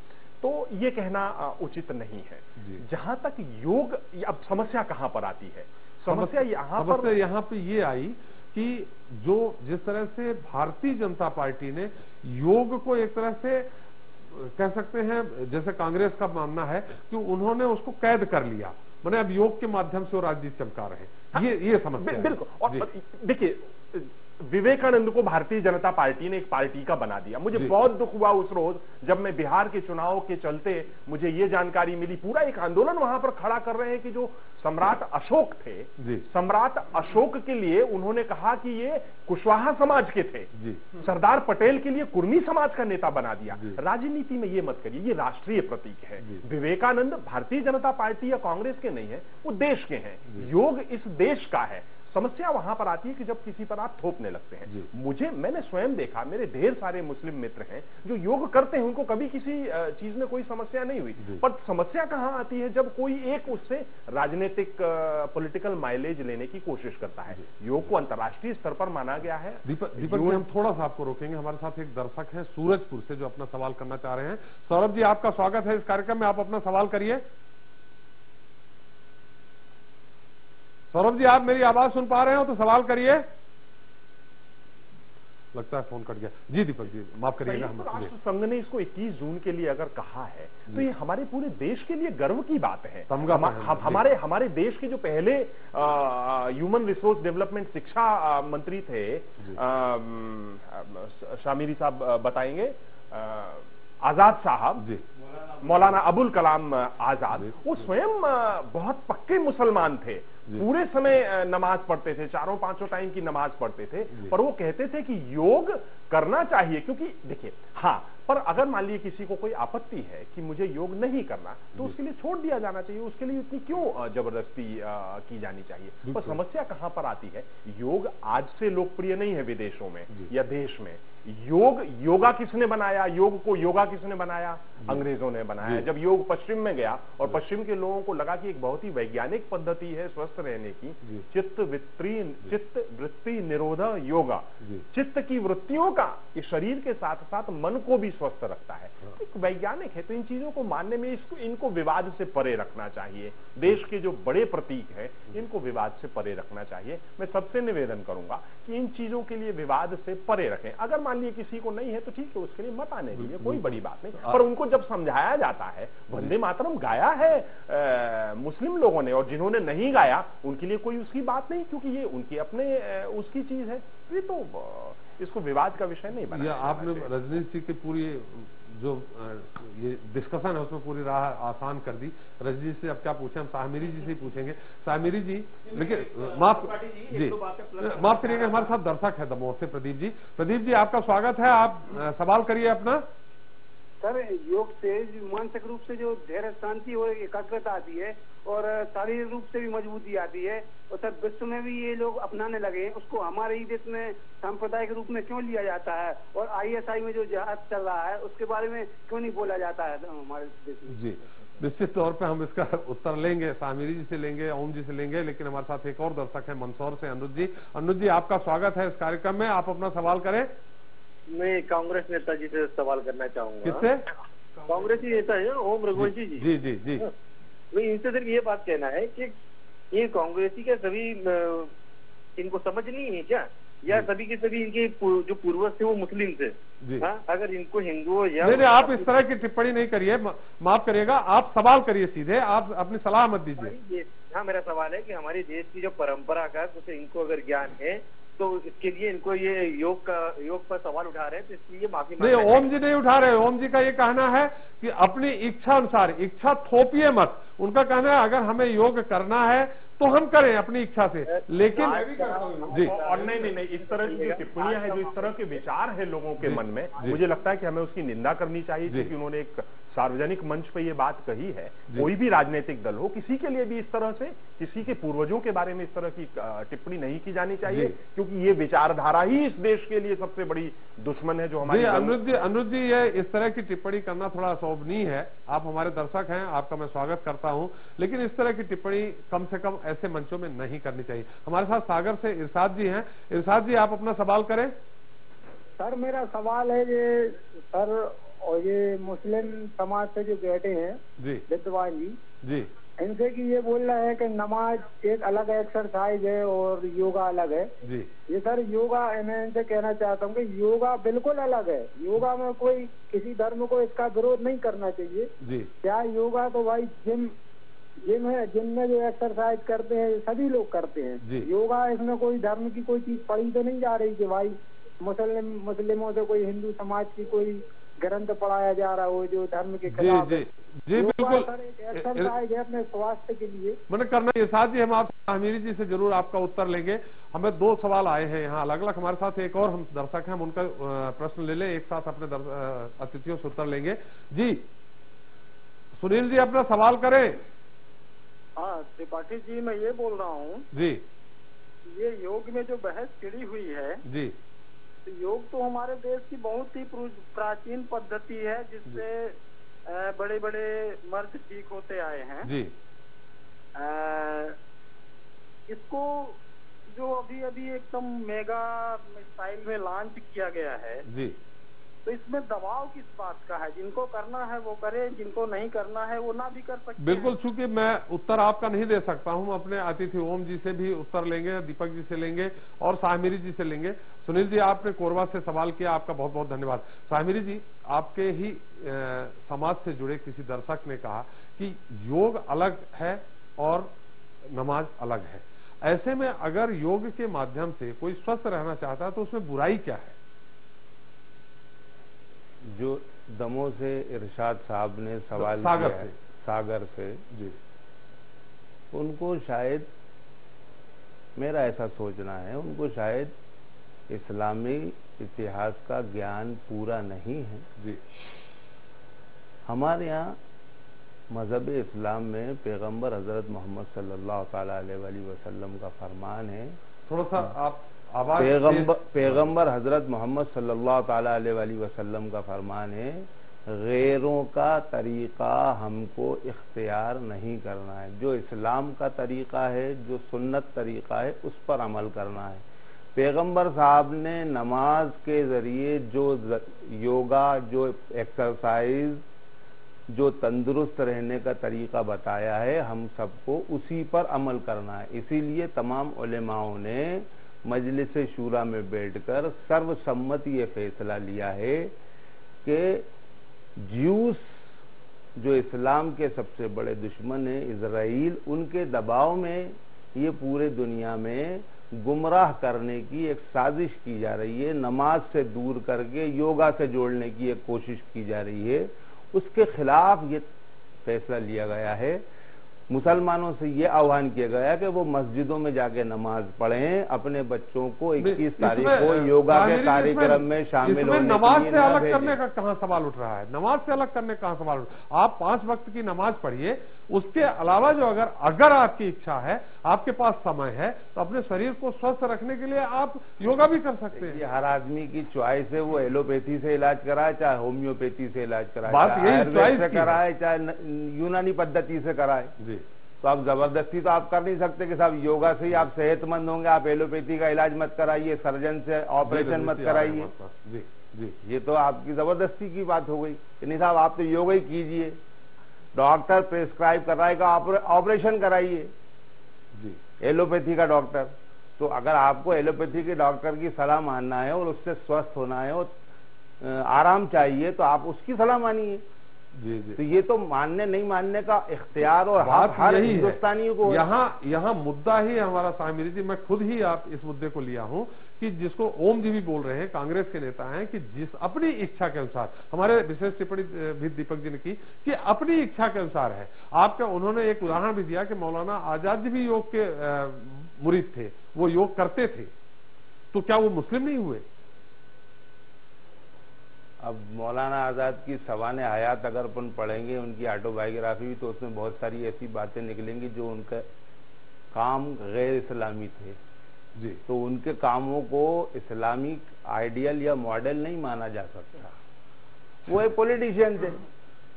तो ये कहना उचित नहीं है। जहां तक योग, अब समस्या कहां पर आती है? समस्या यहाँ पे ये आई कि जो जिस तरह से भारतीय जनता पार्टी ने योग को एक तरह से कह सकते हैं, जैसे कांग्रेस का मानना है कि उन्होंने उसको कैद कर लिया, माने अब योग के माध्यम से वो राजनीति चमका रहे हैं। ये समस्या बिल्कुल। और देखिए, विवेकानंद को भारतीय जनता पार्टी ने एक पार्टी का बना दिया। मुझे बहुत दुख हुआ उस रोज जब मैं बिहार के चुनाव के चलते मुझे ये जानकारी मिली, पूरा एक आंदोलन वहां पर खड़ा कर रहे हैं कि जो सम्राट अशोक थे, सम्राट अशोक के लिए उन्होंने कहा कि ये कुशवाहा समाज के थे, सरदार पटेल के लिए कुर्मी समाज का नेता बना दिया। राजनीति में ये मत करिए, ये राष्ट्रीय प्रतीक है। विवेकानंद भारतीय जनता पार्टी या कांग्रेस के नहीं है, वो देश के हैं। योग इस देश का है। समस्या वहां पर आती है कि जब किसी पर आप थोपने लगते हैं। मैंने स्वयं देखा, मेरे ढेर सारे मुस्लिम मित्र हैं जो योग करते हैं, उनको कभी किसी चीज में कोई समस्या नहीं हुई। पर समस्या कहां आती है जब कोई एक उससे राजनीतिक पॉलिटिकल माइलेज लेने की कोशिश करता है। योग को अंतर्राष्ट्रीय स्तर पर माना गया है। दीपक जी, हम थोड़ा सा आपको रोकेंगे। हमारे साथ एक दर्शक है सूरजपुर से जो अपना सवाल करना चाह रहे हैं। सौरभ जी, आपका स्वागत है इस कार्यक्रम में, आप अपना सवाल करिए। सौरभ जी, आप मेरी आवाज सुन पा रहे हो तो सवाल करिए। लगता है फोन कट गया। जी दीपक जी, माफ करिएगा। राष्ट्र संघ ने इसको 21 जून के लिए अगर कहा है तो ये हमारे पूरे देश के लिए गर्व की बात है। हमारे देश के जो पहले ह्यूमन रिसोर्स डेवलपमेंट शिक्षा मंत्री थे, शामिरी साहब बताएंगे, आजाद साहब, मौलाना अबुल कलाम आजाद, वो स्वयं बहुत पक्के मुसलमान थे। पूरे समय नमाज पढ़ते थे, 4-5 टाइम की नमाज पढ़ते थे। पर वो कहते थे कि योग करना चाहिए, क्योंकि देखिए, हाँ, पर अगर मान लीजिए किसी को कोई आपत्ति है कि मुझे योग नहीं करना, तो उसके लिए छोड़ दिया जाना चाहिए। उसके लिए इतनी क्यों जबरदस्ती की जानी चाहिए? पर समस्या कहां पर आती है? योग आज से लोकप्रिय नहीं है विदेशों में या देश में। योगा किसने बनाया? योग को योगा किसने बनाया? अंग्रेजों ने बनाया। जब योग पश्चिम में गया और पश्चिम के लोगों को लगा कि एक बहुत ही वैज्ञानिक पद्धति है स्वस्थ रहने की, चित्त वृत्ति निरोध योगा, चित्त की वृत्तियों का, ये शरीर के साथ साथ मन को भी स्वस्थ रखता है। एक वैज्ञानिक है, तो इन चीजों को मानने में इनको विवाद से परे रखना चाहिए। देश के जो बड़े प्रतीक हैं, इनको विवाद से परे रखना चाहिए। मैं सबसे निवेदन करूंगा कि इन चीजों के लिए विवाद से परे रखें। अगर मान लीजिए किसी को नहीं है तो ठीक है, उसके लिए मत आने दीजिए, कोई बड़ी बात नहीं। पर उनको जब समझाया जाता है, वंदे मातरम गाया है मुस्लिम लोगों ने, और जिन्होंने नहीं गाया उनके लिए कोई उसकी बात नहीं, क्योंकि ये उनकी अपने उसकी चीज है। ये तो इसको विवाद का विषय नहीं बनाया। आपने रजनीश जी की पूरी जो ये डिस्कशन है उसमें पूरी राह आसान कर दी। रजनीश से अब क्या पूछे, हम साहमीरी जी से ही पूछेंगे। साहमीरी जी, लेकिन माफ करिएगा, हमारे साथ दर्शक है दमोह से प्रदीप जी। प्रदीप जी, आपका स्वागत है, आप सवाल करिए अपना। सर, योग से मानसिक रूप से जो धैर्य, शांति और एकाग्रता आती है और शारीरिक रूप से भी मजबूती आती है, और सर विश्व में भी ये लोग अपनाने लगे हैं। उसको हमारे ही देश में सांप्रदायिक रूप में क्यों लिया जाता है? और ISI में जो जहाज चल रहा है उसके बारे में क्यों नहीं बोला जाता है हमारे देश में? जी, निश्चित तौर पे हम इसका उत्तर लेंगे, साहमीरी जी से लेंगे, ओम जी से लेंगे। लेकिन हमारे साथ एक और दर्शक है मंदसौर से, अनुज जी। अनुज जी, आपका स्वागत है इस कार्यक्रम में, आप अपना सवाल करें। मैं कांग्रेस नेता जी से सवाल करना चाहूंगा। किससे? कांग्रेसी नेता है ओम रघुवंशी जी। जी जी जी। मैं इनसे सिर्फ ये बात कहना है कि ये कांग्रेसी के सभी इनको समझ नहीं है क्या, या सभी के सभी इनके जो पूर्वज थे वो मुस्लिम थे? हाँ, अगर इनको हिंदुओं या नहीं, आप इस तरह की टिप्पणी नहीं करिए, माफ करिएगा, आप सवाल करिए सीधे, आप अपनी सलाह मत दीजिए। हाँ, मेरा सवाल है कि हमारे देश की जो परंपरा का कुछ इनको अगर ज्ञान है तो इसके लिए इनको ये योग पर सवाल उठा रहे हैं, तो इसके लिए माफी नहीं, ओम जी नहीं उठा रहे। ओम जी का ये कहना है कि अपनी इच्छा अनुसार, इच्छा थोपिए मत। उनका कहना है अगर हमें योग करना है तो हम करें अपनी इच्छा से, लेकिन जी और नहीं, इस तरह की जो टिप्पणियां हैं, जो इस तरह के विचार है लोगों के मन में, मुझे लगता है कि हमें उसकी निंदा करनी चाहिए, क्योंकि उन्होंने एक सार्वजनिक मंच पे ये बात कही है। कोई भी राजनीतिक दल हो, किसी के लिए भी इस तरह से किसी के पूर्वजों के बारे में इस तरह की टिप्पणी नहीं की जानी चाहिए, क्योंकि ये विचारधारा ही इस देश के लिए सबसे बड़ी दुश्मन है जो हमारे। अनुज जी, ये इस तरह की टिप्पणी करना थोड़ा शोभनीय है। आप हमारे दर्शक हैं, आपका मैं स्वागत करता हूं, लेकिन इस तरह की टिप्पणी कम से कम ऐसे मंचों में नहीं करनी चाहिए। हमारे साथ सागर से इरशाद जी हैं। इरशाद जी, आप अपना सवाल करें। सर, मेरा सवाल है ये सर, और ये मुस्लिम समाज से जो बैठे हैं विद्वान जी, इनसे कि ये बोल रहे हैं कि नमाज एक अलग एक्सरसाइज है और योगा अलग है जी। ये सर योगा, मैं इनसे कहना चाहता हूँ कि योगा बिल्कुल अलग है। योगा में कोई किसी धर्म को इसका विरोध नहीं करना चाहिए जी। क्या योगा तो भाई जिम है, जिम में जो एक्सरसाइज करते हैं सभी लोग करते हैं योगा। इसमें कोई धर्म की कोई चीज पढ़ी तो नहीं जा रही कि भाई मुस्लिमों से कोई हिंदू समाज की कोई ग्रंथ पढ़ाया जा रहा हो जो धर्म के खिलाफ है। जी बिल्कुल, एक्सरसाइज है अपने स्वास्थ्य के लिए मैंने करना है। साथ जी, हम आप आमिरी जी से जरूर आपका उत्तर लेंगे। हमें 2 सवाल आए हैं यहाँ अलग अलग। हमारे साथ एक और हम दर्शक हैं, हम उनका प्रश्न ले लें, एक साथ अपने अतिथियों से उत्तर लेंगे। जी सुनील जी, अपना सवाल करें। हाँ त्रिपाठी जी, मैं ये बोल रहा हूँ जी, ये योग में जो बहस छिड़ी हुई है जी, योग तो हमारे देश की बहुत ही प्राचीन पद्धति है जिससे बड़े बड़े मर्द ठीक होते आए हैं जी। इसको जो अभी एकदम मेगा स्टाइल में लॉन्च किया गया है जी, तो इसमें दबाव किस बात का है? जिनको करना है वो करे, जिनको नहीं करना है वो ना भी कर सकते। बिल्कुल, चूंकि मैं उत्तर आपका नहीं दे सकता हूं, अपने अतिथि ओम जी से भी उत्तर लेंगे, दीपक जी से लेंगे और साहमिरी जी से लेंगे। सुनील जी, आपने कोरबा से सवाल किया, आपका बहुत बहुत धन्यवाद। साहमिरी जी, आपके ही समाज से जुड़े किसी दर्शक ने कहा कि योग अलग है और नमाज अलग है। ऐसे में अगर योग के माध्यम से कोई स्वस्थ रहना चाहता है तो उसमें बुराई क्या है? जो दमोह से इरशाद साहब ने सवाल सागर किया है, सागर से जी, उनको शायद, मेरा ऐसा सोचना है, उनको शायद इस्लामी इतिहास का ज्ञान पूरा नहीं है जी। हमारे यहाँ मजहब इस्लाम में पैगंबर हजरत मोहम्मद सल्लल्लाहु अलैहि वसल्लम का फरमान है। थोड़ा सा आप पैगंबर हजरत मोहम्मद सल्लल्लाहु अलैहि वसल्लम का फरमान है, गैरों का तरीका हमको इख्तियार नहीं करना है। जो इस्लाम का तरीका है, जो सुन्नत तरीका है, उस पर अमल करना है। पैगंबर साहब ने नमाज के जरिए जो योगा, जो एक्सरसाइज, जो तंदुरुस्त रहने का तरीका बताया है, हम सबको उसी पर अमल करना है। इसीलिए तमाम उलेमाओं ने मजलिस शूरा में बैठकर सर्वसम्मति ये फैसला लिया है कि ज्यूस, जो इस्लाम के सबसे बड़े दुश्मन है, इजराइल, उनके दबाव में ये पूरे दुनिया में गुमराह करने की एक साजिश की जा रही है। नमाज से दूर करके योगा से जोड़ने की एक कोशिश की जा रही है। उसके खिलाफ ये फैसला लिया गया है। मुसलमानों से ये आह्वान किया गया कि वो मस्जिदों में जाके नमाज पढ़ें, अपने बच्चों को 21 तारीख को योगा के कार्यक्रम में शामिल होने नमाज से अलग करने का कहां सवाल उठ रहा है? नमाज से अलग करने का कहां सवाल उठ रहा है? आप 5 वक्त की नमाज पढ़िए, उसके अलावा जो अगर आपकी इच्छा है, आपके पास समय है, तो अपने शरीर को स्वस्थ रखने के लिए आप योगा भी कर सकते हैं। हर आदमी की चॉइस है, वो एलोपैथी से इलाज कराए, चाहे होम्योपैथी से इलाज कराए, चाहे आयुर्वेद से कराए, चाहे यूनानी पद्धति से कराए जी। तो आप जबरदस्ती तो आप कर नहीं सकते कि साहब योगा से ही आप सेहतमंद होंगे, आप एलोपैथी का इलाज मत कराइए, सर्जन से ऑपरेशन मत कराइए जी जी। ये तो आपकी जबरदस्ती की बात हो गई कि नहीं साहब आप तो योगा ही कीजिए, डॉक्टर प्रेस्क्राइब कर रहा है कि ऑपरेशन कराइए जी, एलोपैथी का डॉक्टर। तो अगर आपको एलोपैथी के डॉक्टर की सलाह मानना है और उससे स्वस्थ होना है और आराम चाहिए, तो आप उसकी सलाह मानिए। जी जी। तो ये तो मानने नहीं मानने का इख्तियार और हर हिंदुस्तानियों को। यहाँ मुद्दा ही हमारा सामिरी जी, मैं खुद ही आप इस मुद्दे को लिया हूँ कि जिसको ओम जी भी बोल रहे हैं, कांग्रेस के नेता हैं, कि जिस अपनी इच्छा के अनुसार, हमारे विशेष टिप्पणी भी दीपक जी ने की कि अपनी इच्छा के अनुसार है। आपका उन्होंने एक उदाहरण भी दिया कि मौलाना आजाद जी भी योग के मुरीद थे, वो योग करते थे, तो क्या वो मुस्लिम नहीं हुए? अब मौलाना आजाद की सवाने हयात अगर अपन पढ़ेंगे, उनकी ऑटोबायोग्राफी भी, तो उसमें बहुत सारी ऐसी बातें निकलेंगी जो उनका काम गैर इस्लामी थे जी। तो उनके कामों को इस्लामिक आइडियल या मॉडल नहीं माना जा सकता। वो एक पॉलिटिशियन थे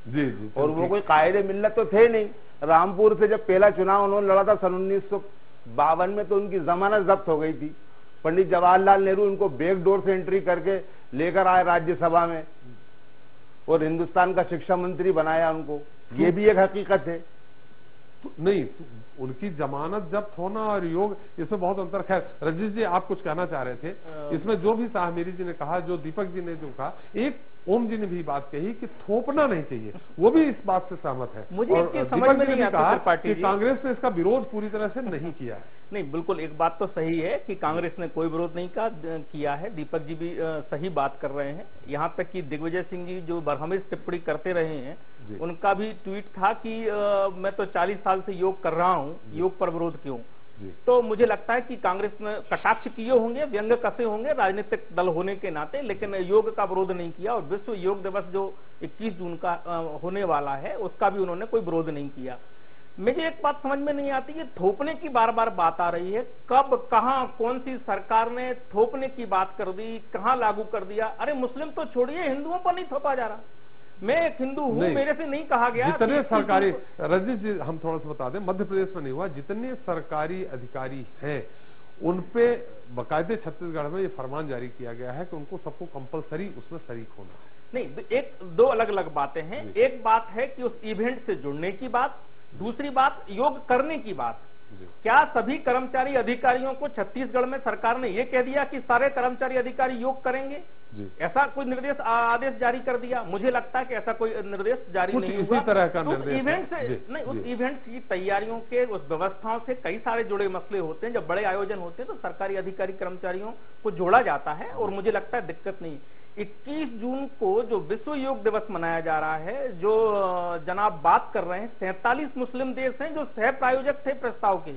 जी जी, और वो कोई कायदे मिल्लत तो थे नहीं। रामपुर से जब पहला चुनाव उन्होंने लड़ा था सन 1952 में, तो उनकी जमानत जब्त हो गई थी। पंडित जवाहरलाल नेहरू उनको बैकडोर से एंट्री करके लेकर आए राज्यसभा में और हिंदुस्तान का शिक्षा मंत्री बनाया उनको। ये भी एक हकीकत है। नहीं, उनकी जमानत जब्त होना और योग, इसमें बहुत अंतर। खैर रजनीश जी, आप कुछ कहना चाह रहे थे इसमें? जो भी साहमीरी जी ने कहा, जो दीपक जी ने जो कहा, एक ओम जी ने भी बात कही कि थोपना नहीं चाहिए, वो भी इस बात से सहमत है। मुझे और समझ में नहीं आता कि कांग्रेस ने इसका विरोध पूरी तरह से नहीं किया है। नहीं, बिल्कुल एक बात तो सही है कि कांग्रेस ने कोई विरोध नहीं किया है। दीपक जी भी सही बात कर रहे हैं। यहाँ तक कि दिग्विजय सिंह जी जो बरहमिस टिप्पणी करते रहे हैं, उनका भी ट्वीट था कि मैं तो 40 साल से योग कर रहा हूँ, योग पर विरोध क्यों? तो मुझे लगता है कि कांग्रेस ने कटाक्ष किए होंगे, व्यंग्य कसे होंगे राजनीतिक दल होने के नाते, लेकिन योग का विरोध नहीं किया। और विश्व योग दिवस जो 21 जून का होने वाला है, उसका भी उन्होंने कोई विरोध नहीं किया। मुझे एक बात समझ में नहीं आती, ये थोपने की बार बार बात आ रही है। कब, कहां, कौन सी सरकार ने थोपने की बात कर दी, कहां लागू कर दिया? अरे मुस्लिम तो छोड़िए, हिंदुओं पर नहीं थोपा जा रहा। मैं एक हिंदू हूँ, मेरे से नहीं कहा गया। जितने सरकारी, रजनीश जी हम थोड़ा सा बता दें, मध्य प्रदेश में नहीं हुआ, जितने सरकारी अधिकारी हैं उनपे बाकायदे छत्तीसगढ़ में ये फरमान जारी किया गया है कि उनको सबको कंपलसरी उसमें शरीक होना है। नहीं, एक दो अलग अलग बातें हैं। एक बात है कि उस इवेंट से जुड़ने की बात, दूसरी बात योग करने की बात। क्या सभी कर्मचारी अधिकारियों को छत्तीसगढ़ में सरकार ने यह कह दिया कि सारे कर्मचारी अधिकारी योग करेंगे? ऐसा कोई निर्देश, आदेश जारी कर दिया? मुझे लगता है कि ऐसा कोई निर्देश जारी नहीं हुआ। इसी तरह का निर्देश इवेंट से नहीं, उस इवेंट की तैयारियों के, उस व्यवस्थाओं से कई सारे जुड़े मसले होते हैं। जब बड़े आयोजन होते हैं तो सरकारी अधिकारी कर्मचारियों को जोड़ा जाता है और मुझे लगता है दिक्कत नहीं। 21 जून को जो विश्व योग दिवस मनाया जा रहा है, जो जनाब बात कर रहे हैं, 47 मुस्लिम देश हैं जो सह प्रायोजक थे प्रस्ताव के।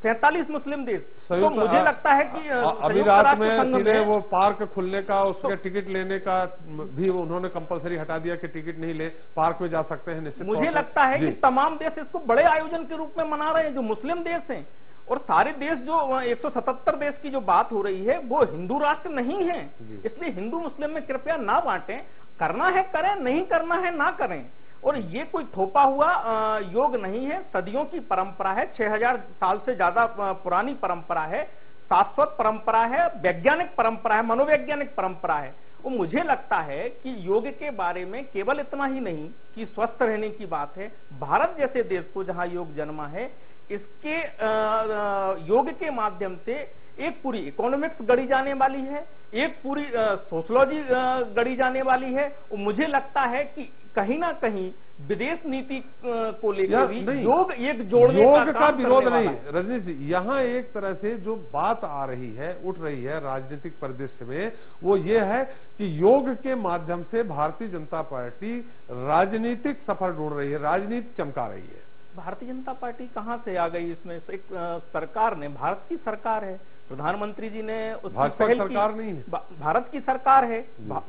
47 मुस्लिम देश। तो मुझे लगता है कि अभी रात में वो पार्क खुलने का, उसके टिकट लेने का भी उन्होंने कंपलसरी हटा दिया कि टिकट नहीं ले, पार्क में जा सकते हैं निश्चित। मुझे लगता है कि तमाम देश इसको बड़े आयोजन के रूप में मना रहे हैं, जो मुस्लिम देश हैं। और सारे देश, जो 177 देश की जो बात हो रही है, वो हिंदू राष्ट्र नहीं है। इसलिए हिंदू मुस्लिम में कृपया ना बांटें। करना है करें, नहीं करना है ना करें। और ये कोई थोपा हुआ योग नहीं है, सदियों की परंपरा है, 6000 साल से ज्यादा पुरानी परंपरा है, शाश्वत परंपरा है, वैज्ञानिक परंपरा है, मनोवैज्ञानिक परंपरा है। और मुझे लगता है कि योग के बारे में केवल इतना ही नहीं कि स्वस्थ रहने की बात है। भारत जैसे देश को जहां योग जन्मा है, इसके योग के माध्यम से एक पूरी इकोनॉमिक्स गढ़ी जाने वाली है, एक पूरी सोशलॉजी गढ़ी जाने वाली है। और मुझे लगता है कि कहीं ना कहीं विदेश नीति को लेकर भी योग एक जोड़ने योग का विरोध नहीं। रजनीश जी, यहाँ एक तरह से जो बात आ रही है, उठ रही है राजनीतिक परिदृश्य में, वो ये है कि योग के माध्यम से भारतीय जनता पार्टी राजनीतिक सफर ढूंढ रही है, राजनीति चमका रही है। भारतीय जनता पार्टी कहां से आ गई इसमें? एक सरकार ने, भारत की सरकार है, प्रधानमंत्री जी ने उसकी पहल सरकार नहीं है, भारत की सरकार है,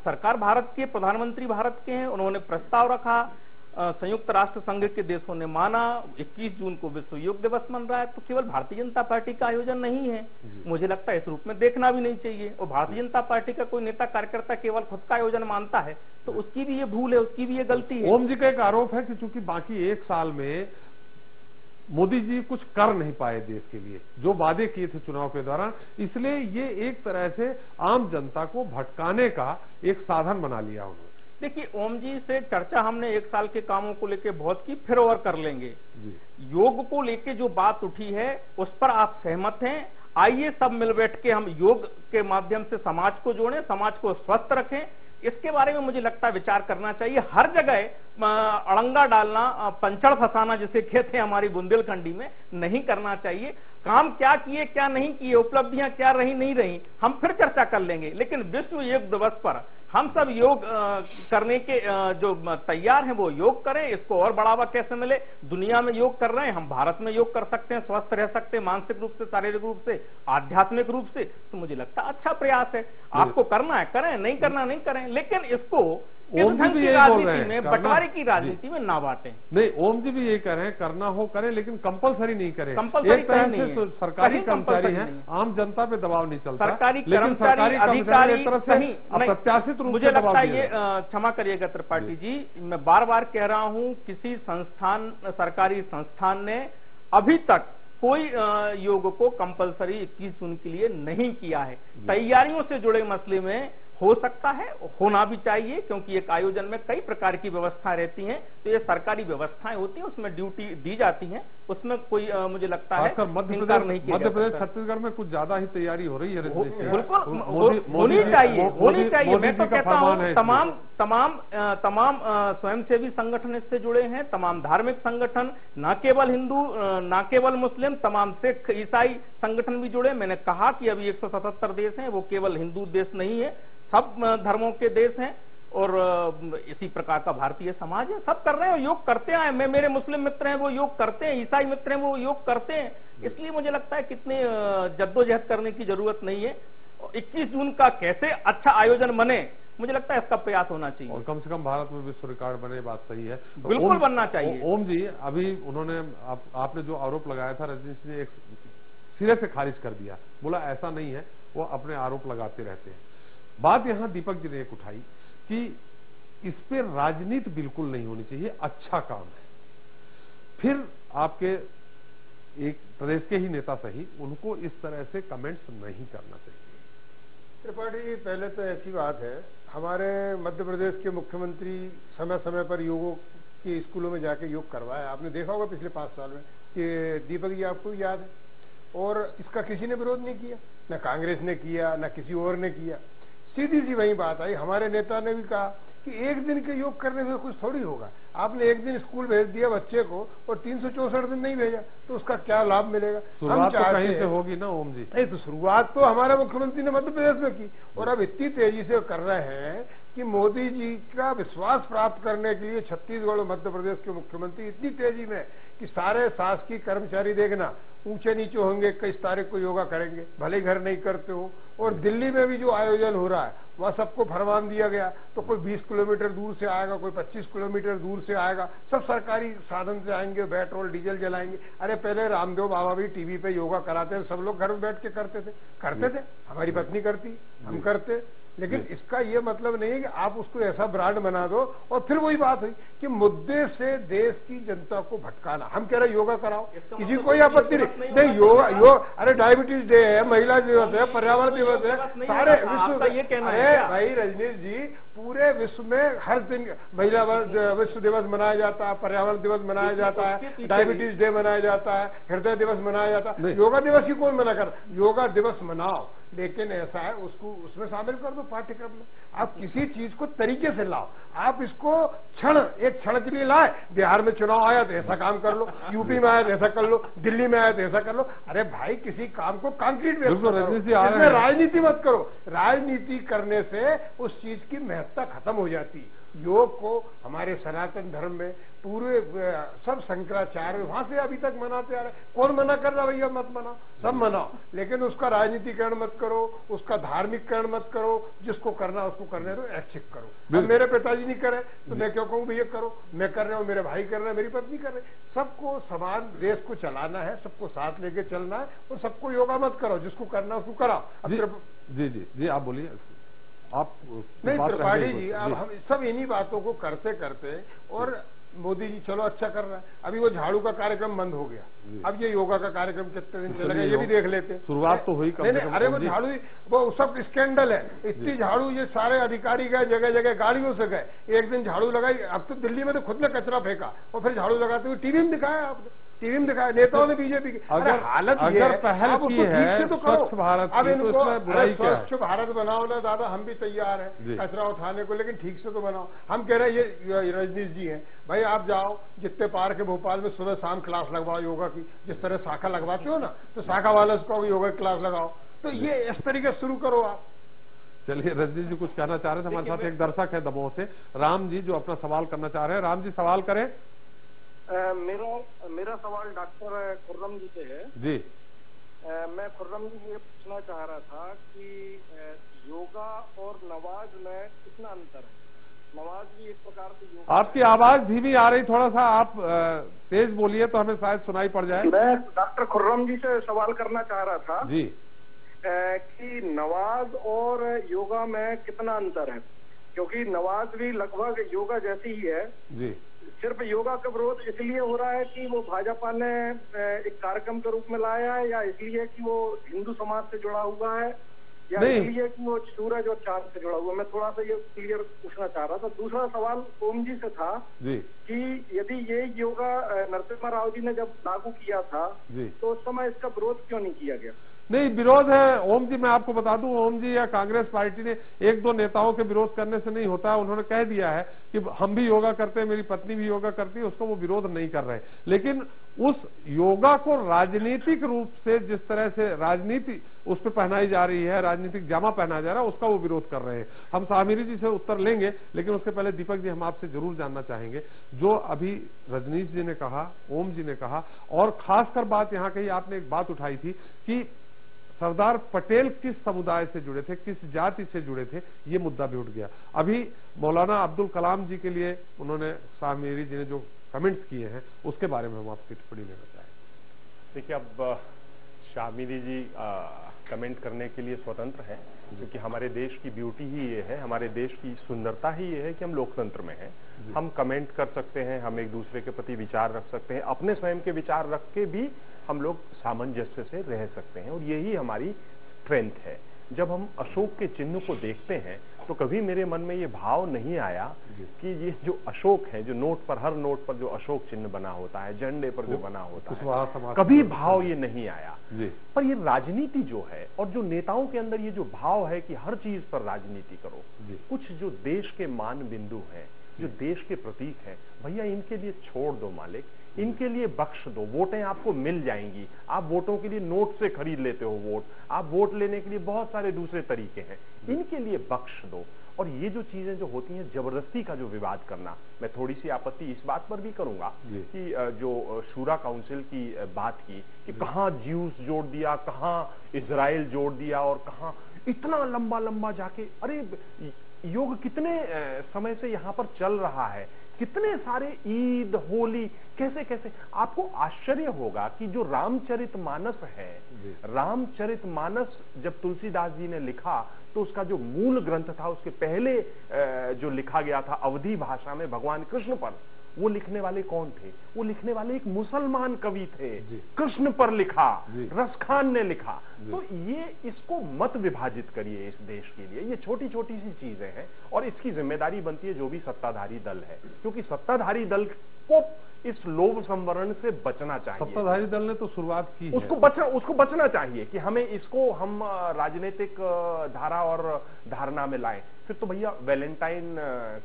सरकार भारत की, प्रधानमंत्री भारत के हैं। उन्होंने प्रस्ताव रखा, संयुक्त राष्ट्र संघ के देशों ने माना। 21 जून को विश्व योग दिवस मन रहा है, तो केवल भारतीय जनता पार्टी का आयोजन नहीं है। मुझे लगता है इस रूप में देखना भी नहीं चाहिए। और भारतीय जनता पार्टी का कोई नेता कार्यकर्ता केवल खुद का आयोजन मानता है तो उसकी भी ये भूल है, उसकी भी ये गलती है। ओम जी का एक आरोप है कि चूंकि बाकी एक साल में मोदी जी कुछ कर नहीं पाए देश के लिए, जो वादे किए थे चुनाव के दौरान, इसलिए ये एक तरह से आम जनता को भटकाने का एक साधन बना लिया उन्होंने। देखिए, ओम जी से चर्चा हमने एक साल के कामों को लेके बहुत की, फिर और कर लेंगे। योग को लेके जो बात उठी है उस पर आप सहमत हैं? आइए सब मिल बैठ के हम योग के माध्यम से समाज को जोड़ें, समाज को स्वस्थ रखें। इसके बारे में मुझे लगता है विचार करना चाहिए। हर जगह अड़ंगा डालना, पंचड़ फंसाना जिसे कहते हैं हमारी बुंदेलखंडी में, नहीं करना चाहिए। काम क्या किए क्या नहीं किए, उपलब्धियां क्या रही नहीं रही, हम फिर चर्चा कर लेंगे। लेकिन विश्व योग दिवस पर हम सब योग करने के जो तैयार हैं वो योग करें। इसको और बढ़ावा कैसे मिले, दुनिया में योग कर रहे हैं, हम भारत में योग कर सकते हैं, स्वस्थ रह सकते हैं मानसिक रूप से, शारीरिक रूप से, आध्यात्मिक रूप से। तो मुझे लगता है अच्छा प्रयास है। आपको करना है करें, नहीं करना नहीं करें, लेकिन इसको ओम जी भी यही बोल रहे हैं, बंटवारे की राजनीति में ना बांटें। नहीं, ओम जी भी यही कह रहे हैं, करना हो करें, लेकिन कंपल्सरी नहीं करें। एक तरह से सरकारी कर्मचारी हैं, आम जनता पे दबाव नहीं चलता। सरकारी लेकिन सरकारी अधिकारी एक तरह से अप्रत्याशित रूप से मुझे लगता है ये, क्षमा करिएगा त्रिपाठी जी, मैं बार बार कह रहा हूं, किसी संस्थान, सरकारी संस्थान ने अभी तक कोई योग को कंपलसरी 21 जून के लिए नहीं किया है। तैयारियों से जुड़े मसले में हो सकता है, होना भी चाहिए, क्योंकि एक आयोजन में कई प्रकार की व्यवस्थाएं रहती हैं। तो ये सरकारी व्यवस्थाएं होती हैं, उसमें ड्यूटी दी जाती है, उसमें कोई मुझे लगता है इनकार नहीं किया। मध्य प्रदेश छत्तीसगढ़ में कुछ ज्यादा ही तैयारी हो रही है। बिल्कुल होनी चाहिए। मैं तो कहता हूँ तमाम स्वयंसेवी संगठन इससे जुड़े हैं, तमाम धार्मिक संगठन, न केवल हिंदू, न केवल मुस्लिम, तमाम सिख ईसाई संगठन भी जुड़े। मैंने कहा कि अभी 177 देश हैं, वो केवल हिंदू देश नहीं है, सब धर्मों के देश हैं। और इसी प्रकार का भारतीय समाज है, सब कर रहे हैं, योग करते हैं। मेरे मुस्लिम मित्र हैं वो योग करते हैं, ईसाई मित्र हैं वो योग करते हैं। इसलिए मुझे लगता है कितनी जद्दोजहद करने की जरूरत नहीं है। 21 जून का कैसे अच्छा आयोजन बने, मुझे लगता है इसका प्रयास होना चाहिए, और कम से कम भारत में विश्व रिकॉर्ड बने, बात सही है। तो बिल्कुल बनना चाहिए। ओम जी, अभी उन्होंने आपने जो आरोप लगाया था, रजनीश ने एक सिरे से खारिज कर दिया, बोला ऐसा नहीं है, वो अपने आरोप लगाते रहते हैं। बात यहां दीपक जी ने एक उठाई कि इस पे राजनीति बिल्कुल नहीं होनी चाहिए, अच्छा काम है। फिर आपके एक प्रदेश के ही नेता सही, उनको इस तरह से कमेंट्स नहीं करना चाहिए। त्रिपाठी जी, पहले तो ऐसी बात है, हमारे मध्य प्रदेश के मुख्यमंत्री समय समय पर योगों के स्कूलों में जाके योग करवाया। आपने देखा होगा पिछले 5 साल में कि दीपक जी आपको याद है, और इसका किसी ने विरोध नहीं किया, न कांग्रेस ने किया, न किसी और ने किया। सीधी सी वही बात आई, हमारे नेता ने भी कहा कि एक दिन के योग करने से कुछ थोड़ी होगा। आपने एक दिन स्कूल भेज दिया बच्चे को और 364 दिन नहीं भेजा, तो उसका क्या लाभ मिलेगा? शुरुआत तो कहीं से होगी ना ओम जी। नहीं, तो शुरुआत तो हमारे मुख्यमंत्री ने मध्य प्रदेश में की, और अब इतनी तेजी से कर रहे हैं कि मोदी जी का विश्वास प्राप्त करने के लिए छत्तीसगढ़ और मध्य प्रदेश के मुख्यमंत्री इतनी तेजी में कि सारे शासकीय कर्मचारी देखना ऊंचे नीचे होंगे, 21 तारीख को योगा करेंगे, भले घर नहीं करते हो। और दिल्ली में भी जो आयोजन हो रहा है वह सबको फरमान दिया गया, तो कोई 20 किलोमीटर दूर से आएगा, कोई 25 किलोमीटर दूर से आएगा, सब सरकारी साधन से आएंगे, पेट्रोल डीजल जलाएंगे। अरे पहले रामदेव बाबा भी टीवी पे योगा कराते थे, सब लोग घर में बैठ के करते थे, हमारी पत्नी करती, हम करते। लेकिन इसका ये मतलब नहीं है कि आप उसको ऐसा ब्रांड बना दो। और फिर वही बात हुई कि मुद्दे से देश की जनता को भटकाना। हम कह रहे योगा कराओ, किसी कोई आपत्ति नहीं, योगा अरे डायबिटीज डे है, महिला दिवस है, पर्यावरण दिवस है, सारे विश्व ये कहना है भाई रजनीश जी, पूरे विश्व में हर दिन महिला विश्व दिवस मनाया जाता है, पर्यावरण दिवस मनाया जाता है, डायबिटीज डे मनाया जाता है, हृदय दिवस मनाया जाता है। योगा दिवस ही कौन मना कर? योगा दिवस मनाओ, लेकिन ऐसा है उसको उसमें शामिल कर दो पाठ्यक्रम में। आप किसी चीज को तरीके से लाओ, आप इसको एक क्षण के लिए लाए। बिहार में चुनाव आया तो ऐसा काम कर लो, यूपी में आया तो ऐसा कर लो, दिल्ली में आया तो ऐसा कर लो। अरे भाई, किसी काम को कंक्रीट में इसमें राजनीति मत करो। राजनीति करने से उस चीज की महत्ता खत्म हो जाती है। योग को हमारे सनातन धर्म में पूरे सब शंकराचार्य वहां से अभी तक मनाते आ रहे। कौन मना कर रहा भैया? मत मनाओ, सब मनाओ, लेकिन उसका राजनीतिकरण मत करो, उसका धार्मिककरण मत करो। जिसको करना उसको करने दो, ऐच्छिक करो। अब मेरे पिताजी नहीं करे तो मैं क्यों कहूँ भैया करो? मैं कर रहा हूँ, मेरे भाई कर रहे हैं, मेरी पत्नी कर रहे हैं। सबको समान देश को चलाना है, सबको साथ लेके चलना है, और सबको योगा मत करो, जिसको करना उसको कराओ। जी जी जी, आप बोलिए। आप नहीं त्रिपाठी जी, अब हम सब इन्हीं बातों को करते करते, और मोदी जी चलो अच्छा कर रहा है। अभी वो झाड़ू का कार्यक्रम बंद हो गया, अब ये योगा का कार्यक्रम कितने दिन चलेगा ये भी देख लेते। शुरुआत तो हुई। नहीं, अरे वो झाड़ू, वो सब स्कैंडल है। इतनी झाड़ू, ये सारे अधिकारी गए, जगह जगह गाड़ियों से गए, एक दिन झाड़ू लगाई। अब तो दिल्ली में तो खुद ने कचरा फेंका और फिर झाड़ू लगाते हुए टीवी में दिखाया। आपने टीवी में दिखाया, नेताओं ने बीजेपी की। हालत ये अगर है, पहल अब की उसको ठीक है से तो करो। स्वच्छ भारत अब की, तो इनको इसमें बुराई क्या है? स्वच्छ भारत बनाओ ना दादा, हम भी तैयार हैं कचरा उठाने को, लेकिन ठीक से तो बनाओ। हम कह रहे हैं, ये रजनीश जी हैं भाई, आप जाओ जितने पार्क है भोपाल में, सुबह शाम क्लास लगवाओ योगा की, जिस तरह शाखा लगवाते हो ना, तो शाखा वाले को योगा की क्लास लगाओ। तो ये इस तरीके से शुरू करो आप। चलिए, रजनीश जी कुछ कहना चाह रहे थे। हमारे साथ एक दर्शक है दमोह से, राम जी, जो अपना सवाल करना चाह रहे हैं। राम जी, सवाल करें। मेरा सवाल डॉक्टर खुर्रम जी से है जी। मैं खुर्रम जी ये पूछना चाह रहा था कि योगा और नमाज में कितना अंतर है? नमाज भी एक प्रकार से योगा। आपकी आवाज धीमी आ रही, थोड़ा सा आप तेज बोलिए तो हमें शायद सुनाई पड़ जाए। मैं डॉक्टर खुर्रम जी से सवाल करना चाह रहा था जी कि नमाज और योगा में कितना अंतर है, क्योंकि नमाज भी लगभग योगा जैसी ही है जी। सिर्फ योगा का विरोध इसलिए हो रहा है कि वो भाजपा ने एक कार्यक्रम के रूप में लाया है, या इसलिए कि वो हिंदू समाज से जुड़ा हुआ है, या इसलिए कि वो सूरज और चांद से जुड़ा हुआ है? मैं थोड़ा सा ये क्लियर पूछना चाह रहा था। दूसरा सवाल ओम जी से था जी कि यदि ये योगा नरसिम्हा राव जी ने जब लागू किया था जी, तो उस समय इसका विरोध क्यों नहीं किया गया? नहीं, विरोध है ओम जी, मैं आपको बता दूं, ओम जी या कांग्रेस पार्टी ने एक दो नेताओं के विरोध करने से नहीं होता है। उन्होंने कह दिया है कि हम भी योगा करते हैं, मेरी पत्नी भी योगा करती है, उसको वो विरोध नहीं कर रहे। लेकिन उस योगा को राजनीतिक रूप से, जिस तरह से राजनीति उस पर पहनाई जा रही है, राजनीतिक जामा पहनाया जा रहा है, उसका वो विरोध कर रहे हैं। हम सामिरी जी से उत्तर लेंगे, लेकिन उसके पहले दीपक जी, हम आपसे जरूर जानना चाहेंगे, जो अभी रजनीश जी ने कहा, ओम जी ने कहा, और खासकर बात यहाँ कही, आपने एक बात उठाई थी कि सरदार पटेल किस समुदाय से जुड़े थे, किस जाति से जुड़े थे, ये मुद्दा भी उठ गया। अभी मौलाना अब्दुल कलाम जी के लिए उन्होंने, शामिरी जी ने जो कमेंट्स किए हैं, उसके बारे में हम आपकी टिप्पणी लेना चाहेंगे। देखिए, अब शामिरी जी कमेंट करने के लिए स्वतंत्र हैं, क्योंकि हमारे देश की ब्यूटी ही ये है, हमारे देश की सुंदरता ही ये है कि हम लोकतंत्र में हैं। हम कमेंट कर सकते हैं, हम एक दूसरे के प्रति विचार रख सकते हैं, अपने स्वयं के विचार रख के भी हम लोग सामंजस्य से रह सकते हैं, और यही हमारी स्ट्रेंथ है। जब हम अशोक के चिन्ह को देखते हैं तो कभी मेरे मन में ये भाव नहीं आया कि ये जो अशोक है, जो नोट पर, हर नोट पर जो अशोक चिन्ह बना होता है, झंडे पर जो बना होता है, कभी भाव ये नहीं आया। पर ये राजनीति जो है, और जो नेताओं के अंदर ये जो भाव है कि हर चीज पर राजनीति करो, कुछ जो देश के मान बिंदु हैं, जो देश के प्रतीक हैं, भैया इनके लिए छोड़ दो मालिक, इनके लिए बख्श दो। वोटें आपको मिल जाएंगी, आप वोटों के लिए नोट से खरीद लेते हो वोट, आप वोट लेने के लिए बहुत सारे दूसरे तरीके हैं, इनके लिए बख्श दो। और ये जो चीजें जो होती हैं, जबरदस्ती का जो विवाद करना, मैं थोड़ी सी आपत्ति इस बात पर भी करूंगा कि जो शूरा काउंसिल की बात की कि कहां ज्यूस जोड़ दिया, कहां इजराइल जोड़ दिया, और कहां इतना लंबा लंबा जाके, अरे योग कितने समय से यहां पर चल रहा है, कितने सारे ईद, होली, कैसे कैसे। आपको आश्चर्य होगा कि जो रामचरितमानस है, रामचरितमानस जब तुलसीदास जी ने लिखा तो उसका जो मूल ग्रंथ था, उसके पहले जो लिखा गया था अवधी भाषा में भगवान कृष्ण पर, वो लिखने वाले कौन थे? वो लिखने वाले एक मुसलमान कवि थे, कृष्ण पर लिखा, रसखान ने लिखा। तो ये, इसको मत विभाजित करिए इस देश के लिए, ये छोटी छोटी सी चीजें हैं, और इसकी जिम्मेदारी बनती है जो भी सत्ताधारी दल है, क्योंकि सत्ताधारी दल को इस लोभ संवरण से बचना चाहिए। सत्ताधारी दल ने तो शुरुआत की है, उसको बचना चाहिए कि हमें इसको हम राजनीतिक धारा और धारणा में लाएं। फिर तो भैया वैलेंटाइन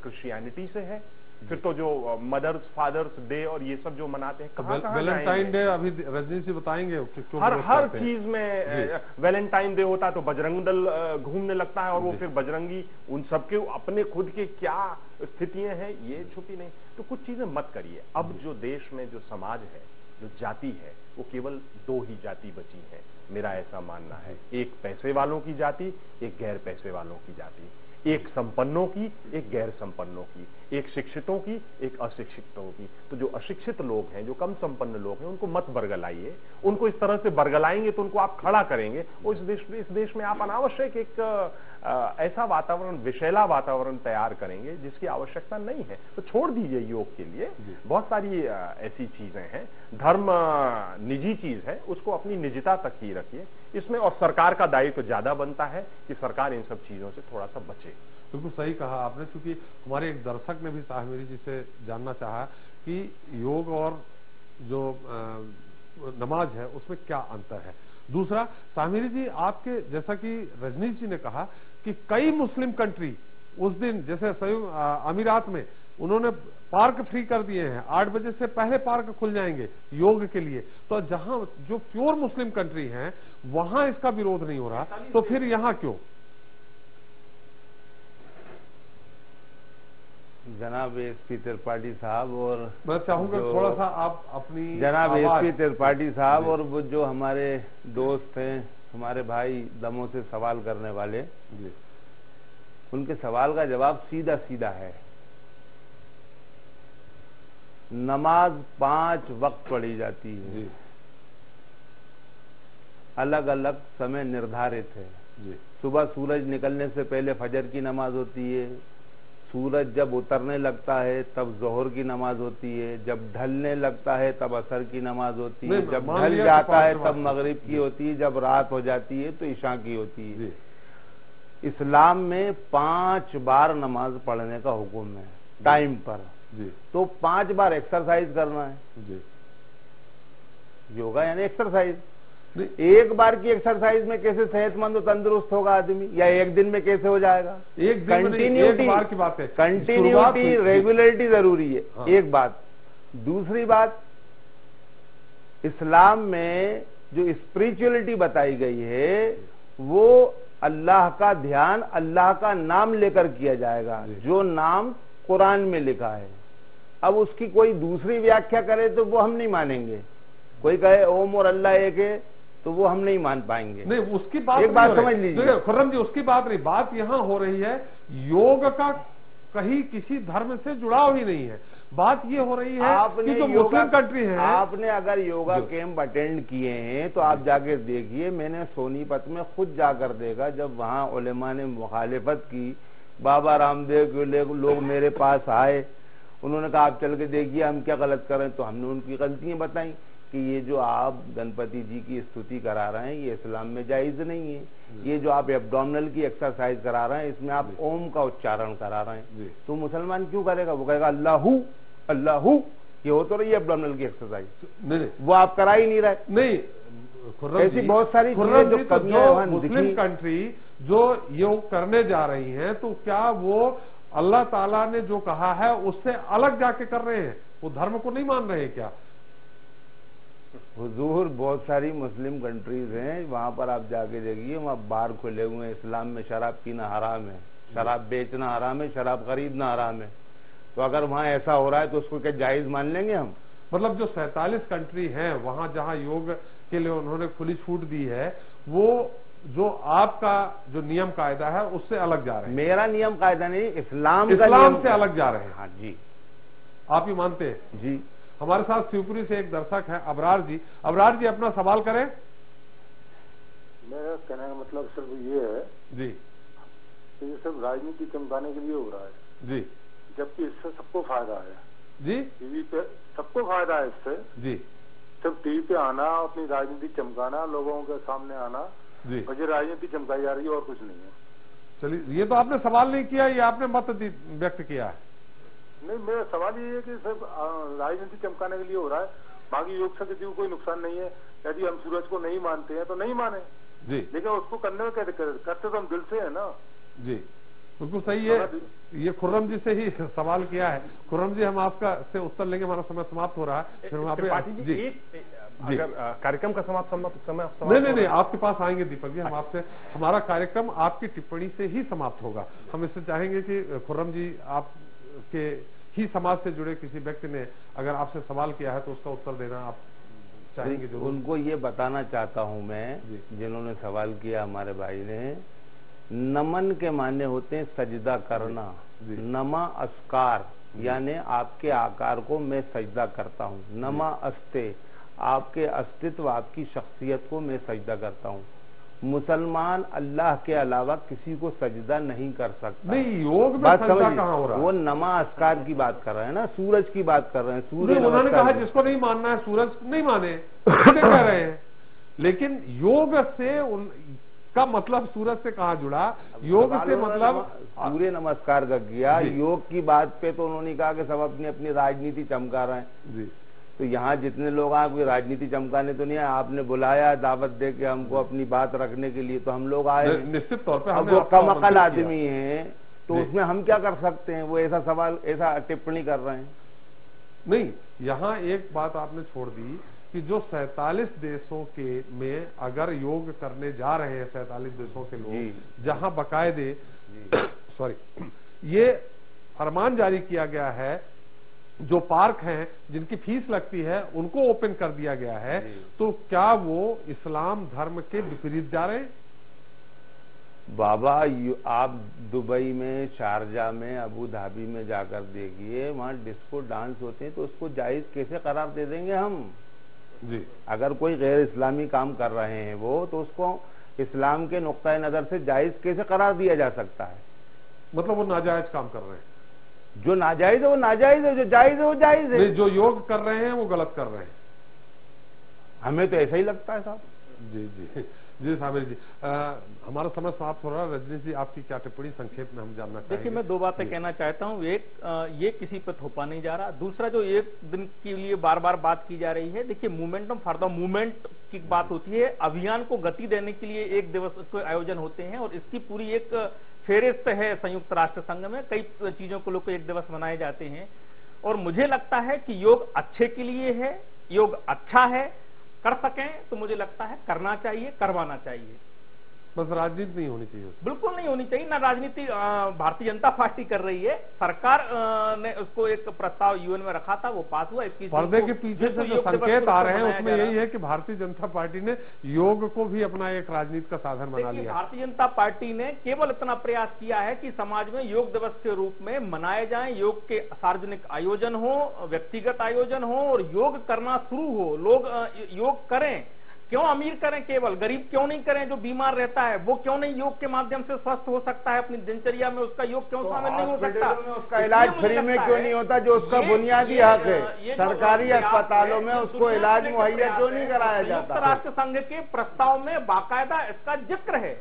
क्रिश्चियनिटी से है, फिर तो जो मदर्स फादर्स डे और ये सब जो मनाते हैं, कहाँ वैलेंटाइन डे अभी रजनीश जी बताएंगे। हर चीज में वैलेंटाइन डे होता है तो बजरंग दल घूमने लगता है, और वो फिर बजरंगी, उन सबके अपने खुद के क्या स्थितियां हैं ये छुपी नहीं। तो कुछ चीजें मत करिए। अब जो देश में जो समाज है, जो जाति है, वो केवल दो ही जाति बची है, मेरा ऐसा मानना है। एक पैसे वालों की जाति, एक गैर पैसे वालों की जाति, एक संपन्नों की, एक गैर संपन्नों की, एक शिक्षितों की, एक अशिक्षितों की। तो जो अशिक्षित लोग हैं, जो कम संपन्न लोग हैं, उनको मत बरगलाइए। उनको इस तरह से बरगलाएंगे तो उनको आप खड़ा करेंगे, और इस देश में आप अनावश्यक एक ऐसा वातावरण, विषैला वातावरण तैयार करेंगे जिसकी आवश्यकता नहीं है। तो छोड़ दीजिए योग के लिए, बहुत सारी ऐसी चीजें हैं। धर्म निजी चीज है, उसको अपनी निजता तक ही रखिए इसमें, और सरकार का दायित्व ज्यादा बनता है कि सरकार इन सब चीजों से थोड़ा सा बचे। बिल्कुल सही कहा आपने, क्योंकि हमारे एक दर्शक ने भी शाहमीरी जी से जानना चाहा कि योग और जो नमाज है उसमें क्या अंतर है। दूसरा, सामिरी जी आपके जैसा कि रजनीश जी ने कहा कि कई मुस्लिम कंट्री उस दिन जैसे संयुक्त अमीरात में उन्होंने पार्क फ्री कर दिए हैं, 8 बजे से पहले पार्क खुल जाएंगे योग के लिए। तो जहां जो प्योर मुस्लिम कंट्री हैं वहां इसका विरोध नहीं हो रहा, तो फिर यहां क्यों? जनाब एसपी त्रिपाठी साहब, और मैं चाहूंगा थोड़ा सा आप अपनी जनाब एसपी त्रिपाठी साहब और वो जो हमारे दोस्त हैं, हमारे भाई दमों से सवाल करने वाले, उनके सवाल का जवाब सीधा सीधा है। नमाज 5 वक्त पढ़ी जाती है, अलग अलग समय निर्धारित है। सुबह सूरज निकलने से पहले फजर की नमाज होती है, सूरज जब उतरने लगता है तब जोहर की नमाज होती है, जब ढलने लगता है तब असर की नमाज होती है, जब ढल जाता है तब मगरिब की होती है, जब रात हो जाती है तो ईशा की होती है। इस्लाम में 5 बार नमाज पढ़ने का हुक्म है टाइम पर। तो 5 बार एक्सरसाइज करना है। योगा यानी एक्सरसाइज। एक बार की एक्सरसाइज में कैसे सेहतमंद और तंदुरुस्त होगा आदमी, या एक दिन में कैसे हो जाएगा? एक दिन में नहीं, एक बार की बात है। कंटिन्यूटी, रेगुलरिटी जरूरी है। हाँ। एक बात। दूसरी बात, इस्लाम में जो स्पिरिचुअलिटी बताई गई है वो अल्लाह का ध्यान, अल्लाह का नाम लेकर किया जाएगा, जो नाम कुरान में लिखा है। अब उसकी कोई दूसरी व्याख्या करे तो वो हम नहीं मानेंगे। कोई कहे ओम और अल्लाह एक है तो वो हम नहीं मान पाएंगे। नहीं, उसकी बात एक बात समझ लीजिए खुर्रम जी, उसकी बात नहीं, बात यहाँ हो रही है योग का कहीं किसी धर्म से जुड़ाव ही नहीं है। बात ये हो रही है कि जो मुस्लिम कंट्री है, आपने अगर योगा कैंप अटेंड किए हैं तो आप जाकर देखिए। मैंने सोनीपत में खुद जाकर देखा, जब वहां उलेमा ने मुखालिफत की, बाबा रामदेव के लोग मेरे पास आए, उन्होंने कहा आप चल के देखिए हम क्या गलत कर रहे हैं। तो हमने उनकी गलतियां बताई कि ये जो आप गणपति जी की स्तुति करा रहे हैं ये इस्लाम में जायज नहीं है। ये जो आप एब्डोमिनल की एक्सरसाइज करा रहे हैं इसमें आप ओम का उच्चारण करा रहे हैं। तो मुसलमान क्यों करेगा? वो कहेगा अल्लाहू अल्लाहू, ये हो तो रही है एब्डोमिनल की एक्सरसाइज। नहीं, वो आप करा ही नहीं रहे। नहीं, ऐसी बहुत सारी चीजें जो कमियां मुस्लिम कंट्री जो योग करने जा रही हैं, तो क्या वो अल्लाह ताला ने जो कहा है उससे अलग जाके कर रहे हैं? वो धर्म को नहीं मान रहे हैं क्या? हुजूर, बहुत सारी मुस्लिम कंट्रीज हैं, वहां पर आप जाके देखिए, वहां बार खुले हुए हैं। इस्लाम में शराब पीना हराम है, शराब बेचना हराम है, शराब खरीदना हराम है। तो अगर वहां ऐसा हो रहा है तो उसको क्या जायज मान लेंगे हम? मतलब जो 47 कंट्री हैं वहां जहां योग के लिए उन्होंने खुली छूट दी है, वो जो आपका जो नियम कायदा है उससे अलग जा रहे हैं। मेरा नियम कायदा नहीं, इस्लाम से अलग जा रहे हैं। हाँ जी, आप ही मानते हैं? जी। हमारे साथ शिवपुरी से एक दर्शक है अबरार जी। अबरार जी अपना सवाल करें। मेरा कहने का मतलब सिर्फ ये है जी कि ये सब राजनीति चमकाने के लिए हो रहा है जी, जबकि इससे सबको फायदा है जी। टीवी पे सबको फायदा है इससे जी। सिर्फ टीवी पे आना, अपनी राजनीति चमकाना, लोगों के सामने आना जी, मुझे राजनीति चमकाई जा रही है और कुछ नहीं है। चलिए, ये तो आपने सवाल नहीं किया, ये आपने मत व्यक्त किया है। नहीं, मेरा सवाल ये है कि सिर्फ राजनीति चमकाने के लिए हो रहा है, बाकी योग से किसी को कोई नुकसान नहीं है। यदि हम सूरज को नहीं मानते हैं तो नहीं माने जी, लेकिन उसको करने में क्या दिक्कत है? करते तो हम दिल से है ना जी। बिल्कुल सही है। ये खुर्रम जी से ही सवाल किया है। खुर्रम जी, हम आपका से उत्तर लेंगे, हमारा समय समाप्त हो रहा है। फिर हम जी, अगर कार्यक्रम का समाप्त नहीं, आपके पास आएंगे दीपक जी। हम आपसे, हमारा कार्यक्रम आपकी टिप्पणी से ही समाप्त होगा। हम इससे चाहेंगे कि खुर्रम जी, आप के ही समाज से जुड़े किसी व्यक्ति ने अगर आपसे सवाल किया है तो उसका उत्तर देना आप चाहेंगे जरूर। उनको ये बताना चाहता हूं मैं, जिन्होंने सवाल किया हमारे भाई ने, नमन के माने होते हैं सजदा करना। नमा अस्कार यानी आपके आकार को मैं सजदा करता हूँ। नमा अस्ते, आपके अस्तित्व, आपकी शख्सियत को मैं सजदा करता हूँ। मुसलमान अल्लाह के अलावा किसी को सजदा नहीं कर सकता। नहीं, योग में सजदा कहाँ हो रहा है? वो नमा अस्कार की बात कर रहे हैं ना, सूरज की बात कर रहे हैं। सूर्य उन्होंने कहा जिसको नहीं मानना है सूरज नहीं माने, कह रहे हैं। लेकिन योग से का मतलब सूरज से कहाँ जुड़ा? योग से मतलब सूर्य नमस्कार का किया। योग की बात पे तो उन्होंने कहा कि सब अपनी अपनी राजनीति चमका रहे हैं। तो यहाँ जितने लोग आए कोई राजनीति चमकाने तो नहीं आए, आपने बुलाया दावत दे के हमको अपनी बात रखने के लिए, तो हम लोग आए। निश्चित तौर पे अब वो कम अकल आदमी है तो उसमें हम क्या कर सकते हैं? वो ऐसा सवाल, ऐसा टिप्पणी कर रहे हैं। नहीं, यहाँ एक बात आपने छोड़ दी कि जो 47 देशों के में अगर योग करने जा रहे हैं 47 देशों के लोग, जहां बकायदे सॉरी ये फरमान जारी किया गया है, जो पार्क हैं जिनकी फीस लगती है उनको ओपन कर दिया गया है, तो क्या वो इस्लाम धर्म के विपरीत जा रहे हैं? बाबा आप दुबई में, शारजा में, अबू धाबी में जाकर देखिए, वहाँ डिस्को डांस होते हैं, तो उसको जायज कैसे करार दे देंगे हम? जी, अगर कोई गैर इस्लामी काम कर रहे हैं वो, तो उसको इस्लाम के नुक्ता नजर से जायज कैसे करार दिया जा सकता है? मतलब वो नाजायज काम कर रहे हैं। जो नाजायज है वो नाजायज है, जो जायज है वो जायज है। जो योग कर रहे हैं वो गलत कर रहे हैं, हमें तो ऐसा ही लगता है साहब। जी जी जी सामिर जी, हमारा समय समाप्त हो रहा है। रजनीश जी, आपकी क्या टिप्पणी संक्षेप में हम जानना चाहेंगे? देखिए, मैं दो बातें कहना चाहता हूँ। एक, ये किसी पर थोपा नहीं जा रहा। दूसरा, जो एक दिन के लिए बार बार बात की जा रही है, देखिए मोमेंटम फॉर द मूवमेंट की बात होती है। अभियान को गति देने के लिए एक दिवस के आयोजन होते हैं और इसकी पूरी एक फेरिस्त है संयुक्त राष्ट्र संघ में। कई चीजों को लोग एक दिवस मनाए जाते हैं और मुझे लगता है कि योग अच्छे के लिए है, योग अच्छा है, कर सकें तो मुझे लगता है करना चाहिए, करवाना चाहिए। बस राजनीति नहीं होनी चाहिए। बिल्कुल नहीं होनी चाहिए ना। राजनीति भारतीय जनता पार्टी कर रही है। सरकार ने उसको एक प्रस्ताव यूएन में रखा था, वो पास हुआ। पर्दे के पीछे से जो संकेत आ रहे हैं उसमें यही है कि भारतीय जनता पार्टी ने योग को भी अपना एक राजनीति का साधन बना लिया। भारतीय जनता पार्टी ने केवल इतना प्रयास किया है कि समाज में योग दिवस के रूप में मनाए जाएं, योग के सार्वजनिक आयोजन हो, व्यक्तिगत आयोजन हो और योग करना शुरू हो। लोग योग करें। क्यों अमीर करें केवल? गरीब क्यों नहीं करें? जो बीमार रहता है वो क्यों नहीं योग के माध्यम से स्वस्थ हो सकता है? अपनी दिनचर्या में उसका योग क्यों शामिल नहीं हो सकता? उसका इलाज फ्री में क्यों नहीं होता, जो उसका बुनियादी हक है? सरकारी अस्पतालों में उसको इलाज मुहैया क्यों नहीं कराया जाता? संयुक्त राष्ट्र संघ के प्रस्ताव में बाकायदा इसका जिक्र है।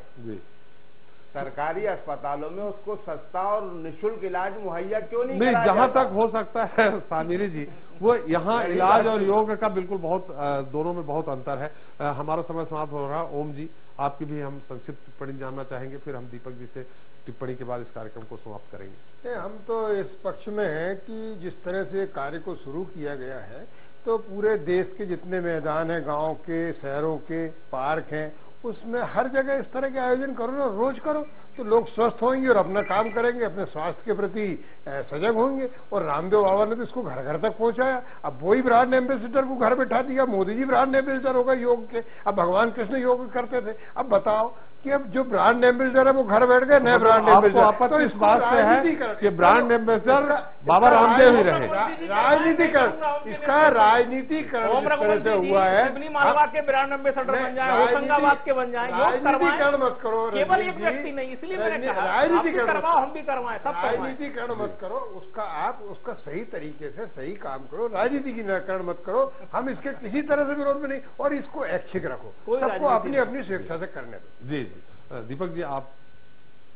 सरकारी अस्पतालों में उसको सस्ता और निःशुल्क इलाज मुहैया क्यों नहीं कराया जहां जाता? तक हो सकता है सामिरी जी, वो यहाँ इलाज और योग का बिल्कुल बहुत दोनों में बहुत अंतर है। हमारा समय समाप्त हो रहा। ओम जी, आपकी भी हम संक्षिप्त टिप्पणी जानना चाहेंगे, फिर हम दीपक जी से टिप्पणी के बाद इस कार्यक्रम को समाप्त करेंगे। हम तो इस पक्ष में हैं कि जिस तरह से कार्य को शुरू किया गया है, तो पूरे देश के जितने मैदान हैं, गांव के, शहरों के, पार्क हैं, उसमें हर जगह इस तरह के आयोजन करो ना, रोज करो, तो लोग स्वस्थ होंगे और अपना काम करेंगे, अपने स्वास्थ्य के प्रति सजग होंगे। और रामदेव बाबा ने तो इसको घर घर तक पहुंचाया। अब वही ब्रांड एम्बेसडर को घर बैठा दिया, मोदी जी ब्रांड एम्बेसडर होगा योग के। अब भगवान कृष्ण योग करते थे, अब बताओ कि अब जो ब्रांड एम्बेसडर है वो घर बैठ गए नए ब्रांड एम्बेसडर। तो इस बात से है कि ब्रांड एम्बेसडर बाबा रामदेव ही रहे। राजनीतिकरण, इसका राजनीतिकरण से हुआ है। मालवा के ब्रांड एम्बेसडर बन जाए, होशंगाबाद के बन जाए। राजनीतिकरण मत करो, केवल एक व्यक्ति नहीं, इसलिए मैंने कहा राजनीतिकरण करवाओ, हम भी करवाएं, सब राजनीतिकरण मत करो। उसका आप उसका सही तरीके से सही काम करो, राजनीतिकरण मत करो। हम इसके किसी तरह से विरोध में नहीं, और इसको ऐच्छिक रखो, सबको अपनी अपनी स्वेच्छा से करने दो। जी, दीपक जी, आप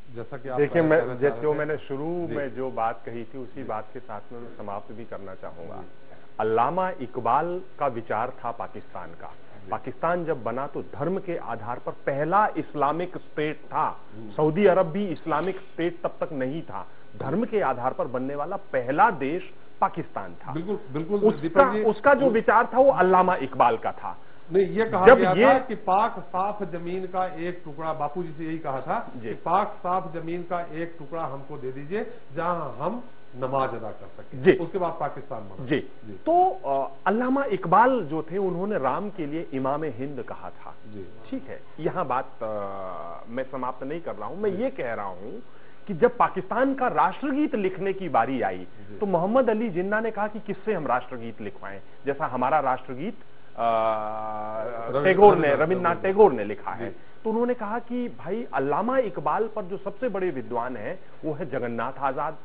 जैसा कि आप देखिए, मैंने शुरू में जो बात कही थी उसी बात के साथ में मैं समाप्त भी करना चाहूंगा। अल्लामा इकबाल का विचार था पाकिस्तान का। पाकिस्तान जब बना तो धर्म के आधार पर पहला इस्लामिक स्टेट था। सऊदी अरब भी इस्लामिक स्टेट तब तक नहीं था। धर्म के आधार पर बनने वाला पहला देश पाकिस्तान था। बिल्कुल बिल्कुल। उसका जो विचार था वो अल्लामा इकबाल का था। नहीं, ये कहा गया था कि पाक साफ जमीन का एक टुकड़ा, बापूजी से यही कहा था कि पाक साफ जमीन का एक टुकड़ा हमको दे दीजिए जहां हम नमाज अदा कर सके। उसके बाद पाकिस्तान बना। जी। तो अल्लामा इकबाल जो थे उन्होंने राम के लिए इमाम हिंद कहा था। ठीक है, यहां बात मैं समाप्त नहीं कर रहा हूं। मैं ये कह रहा हूं कि जब पाकिस्तान का राष्ट्रगीत लिखने की बारी आई तो मोहम्मद अली जिन्ना ने कहा कि किससे हम राष्ट्रगीत लिखवाएं, जैसा हमारा राष्ट्रगीत रविन्द्रनाथ टैगोर ने लिखा है। तो उन्होंने कहा कि भाई अल्लामा इकबाल पर जो सबसे बड़े विद्वान हैं वो है जगन्नाथ आजाद।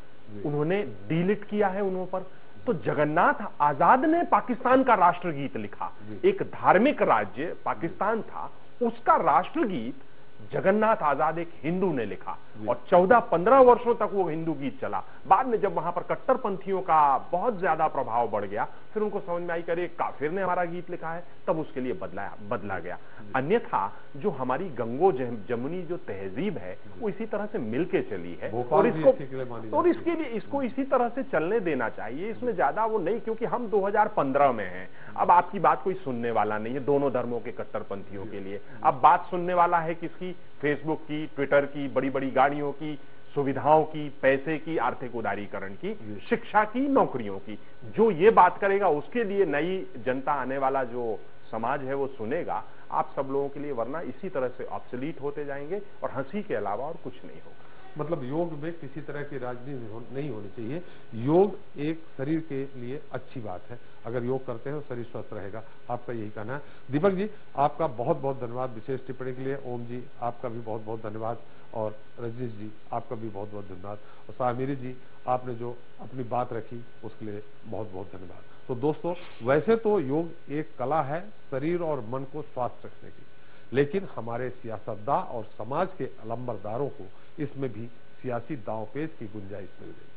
उन्होंने डीलिट किया है उन्हों पर। तो जगन्नाथ आजाद ने पाकिस्तान का राष्ट्रगीत लिखा। एक धार्मिक राज्य पाकिस्तान था, उसका राष्ट्रगीत जगन्नाथ आजाद एक हिंदू ने लिखा और 14-15 वर्षों तक वो हिंदू गीत चला। बाद में जब वहां पर कट्टरपंथियों का बहुत ज्यादा प्रभाव बढ़ गया फिर उनको समझ में आई कि अरे काफिर ने हमारा गीत लिखा है, तब उसके लिए बदला गया। अन्यथा जो हमारी गंगो जमुनी जो तहजीब है वो इसी तरह से मिलके चली है और इसको इसी तरह से चलने देना चाहिए। इसमें ज्यादा वो नहीं, क्योंकि हम 2015 में हैं। अब आपकी बात कोई सुनने वाला नहीं है दोनों धर्मों के कट्टरपंथियों के लिए। अब बात सुनने वाला है किसकी? फेसबुक की, ट्विटर की, बड़ी बड़ी गाड़ियों की, सुविधाओं की, पैसे की, आर्थिक उदारीकरण की, शिक्षा की, नौकरियों की। जो ये बात करेगा उसके लिए नई जनता, आने वाला जो समाज है वो सुनेगा आप सब लोगों के लिए, वरना इसी तरह से ऑब्सोलीट होते जाएंगे और हंसी के अलावा और कुछ नहीं होगा। मतलब योग में किसी तरह की राजनीति नहीं होनी चाहिए। योग एक शरीर के लिए अच्छी बात है, अगर योग करते हैं तो शरीर स्वस्थ रहेगा, आपका यही कहना है। दीपक जी आपका बहुत बहुत धन्यवाद विशेष टिप्पणी के लिए। ओम जी आपका भी बहुत बहुत धन्यवाद, और रजनीश जी आपका भी बहुत बहुत धन्यवाद, और सामिरी जी आपने जो अपनी बात रखी उसके लिए बहुत बहुत धन्यवाद। तो दोस्तों, वैसे तो योग एक कला है शरीर और मन को स्वस्थ रखने की, लेकिन हमारे सियासतदान और समाज के अलंबरदारों को इसमें भी सियासी दांवपेच की गुंजाइश मिल गई।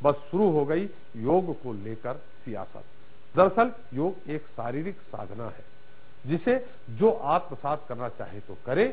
बस शुरू हो गई योग को लेकर सियासत। दरअसल योग एक शारीरिक साधना है जिसे जो आत्मसात करना चाहे तो करे,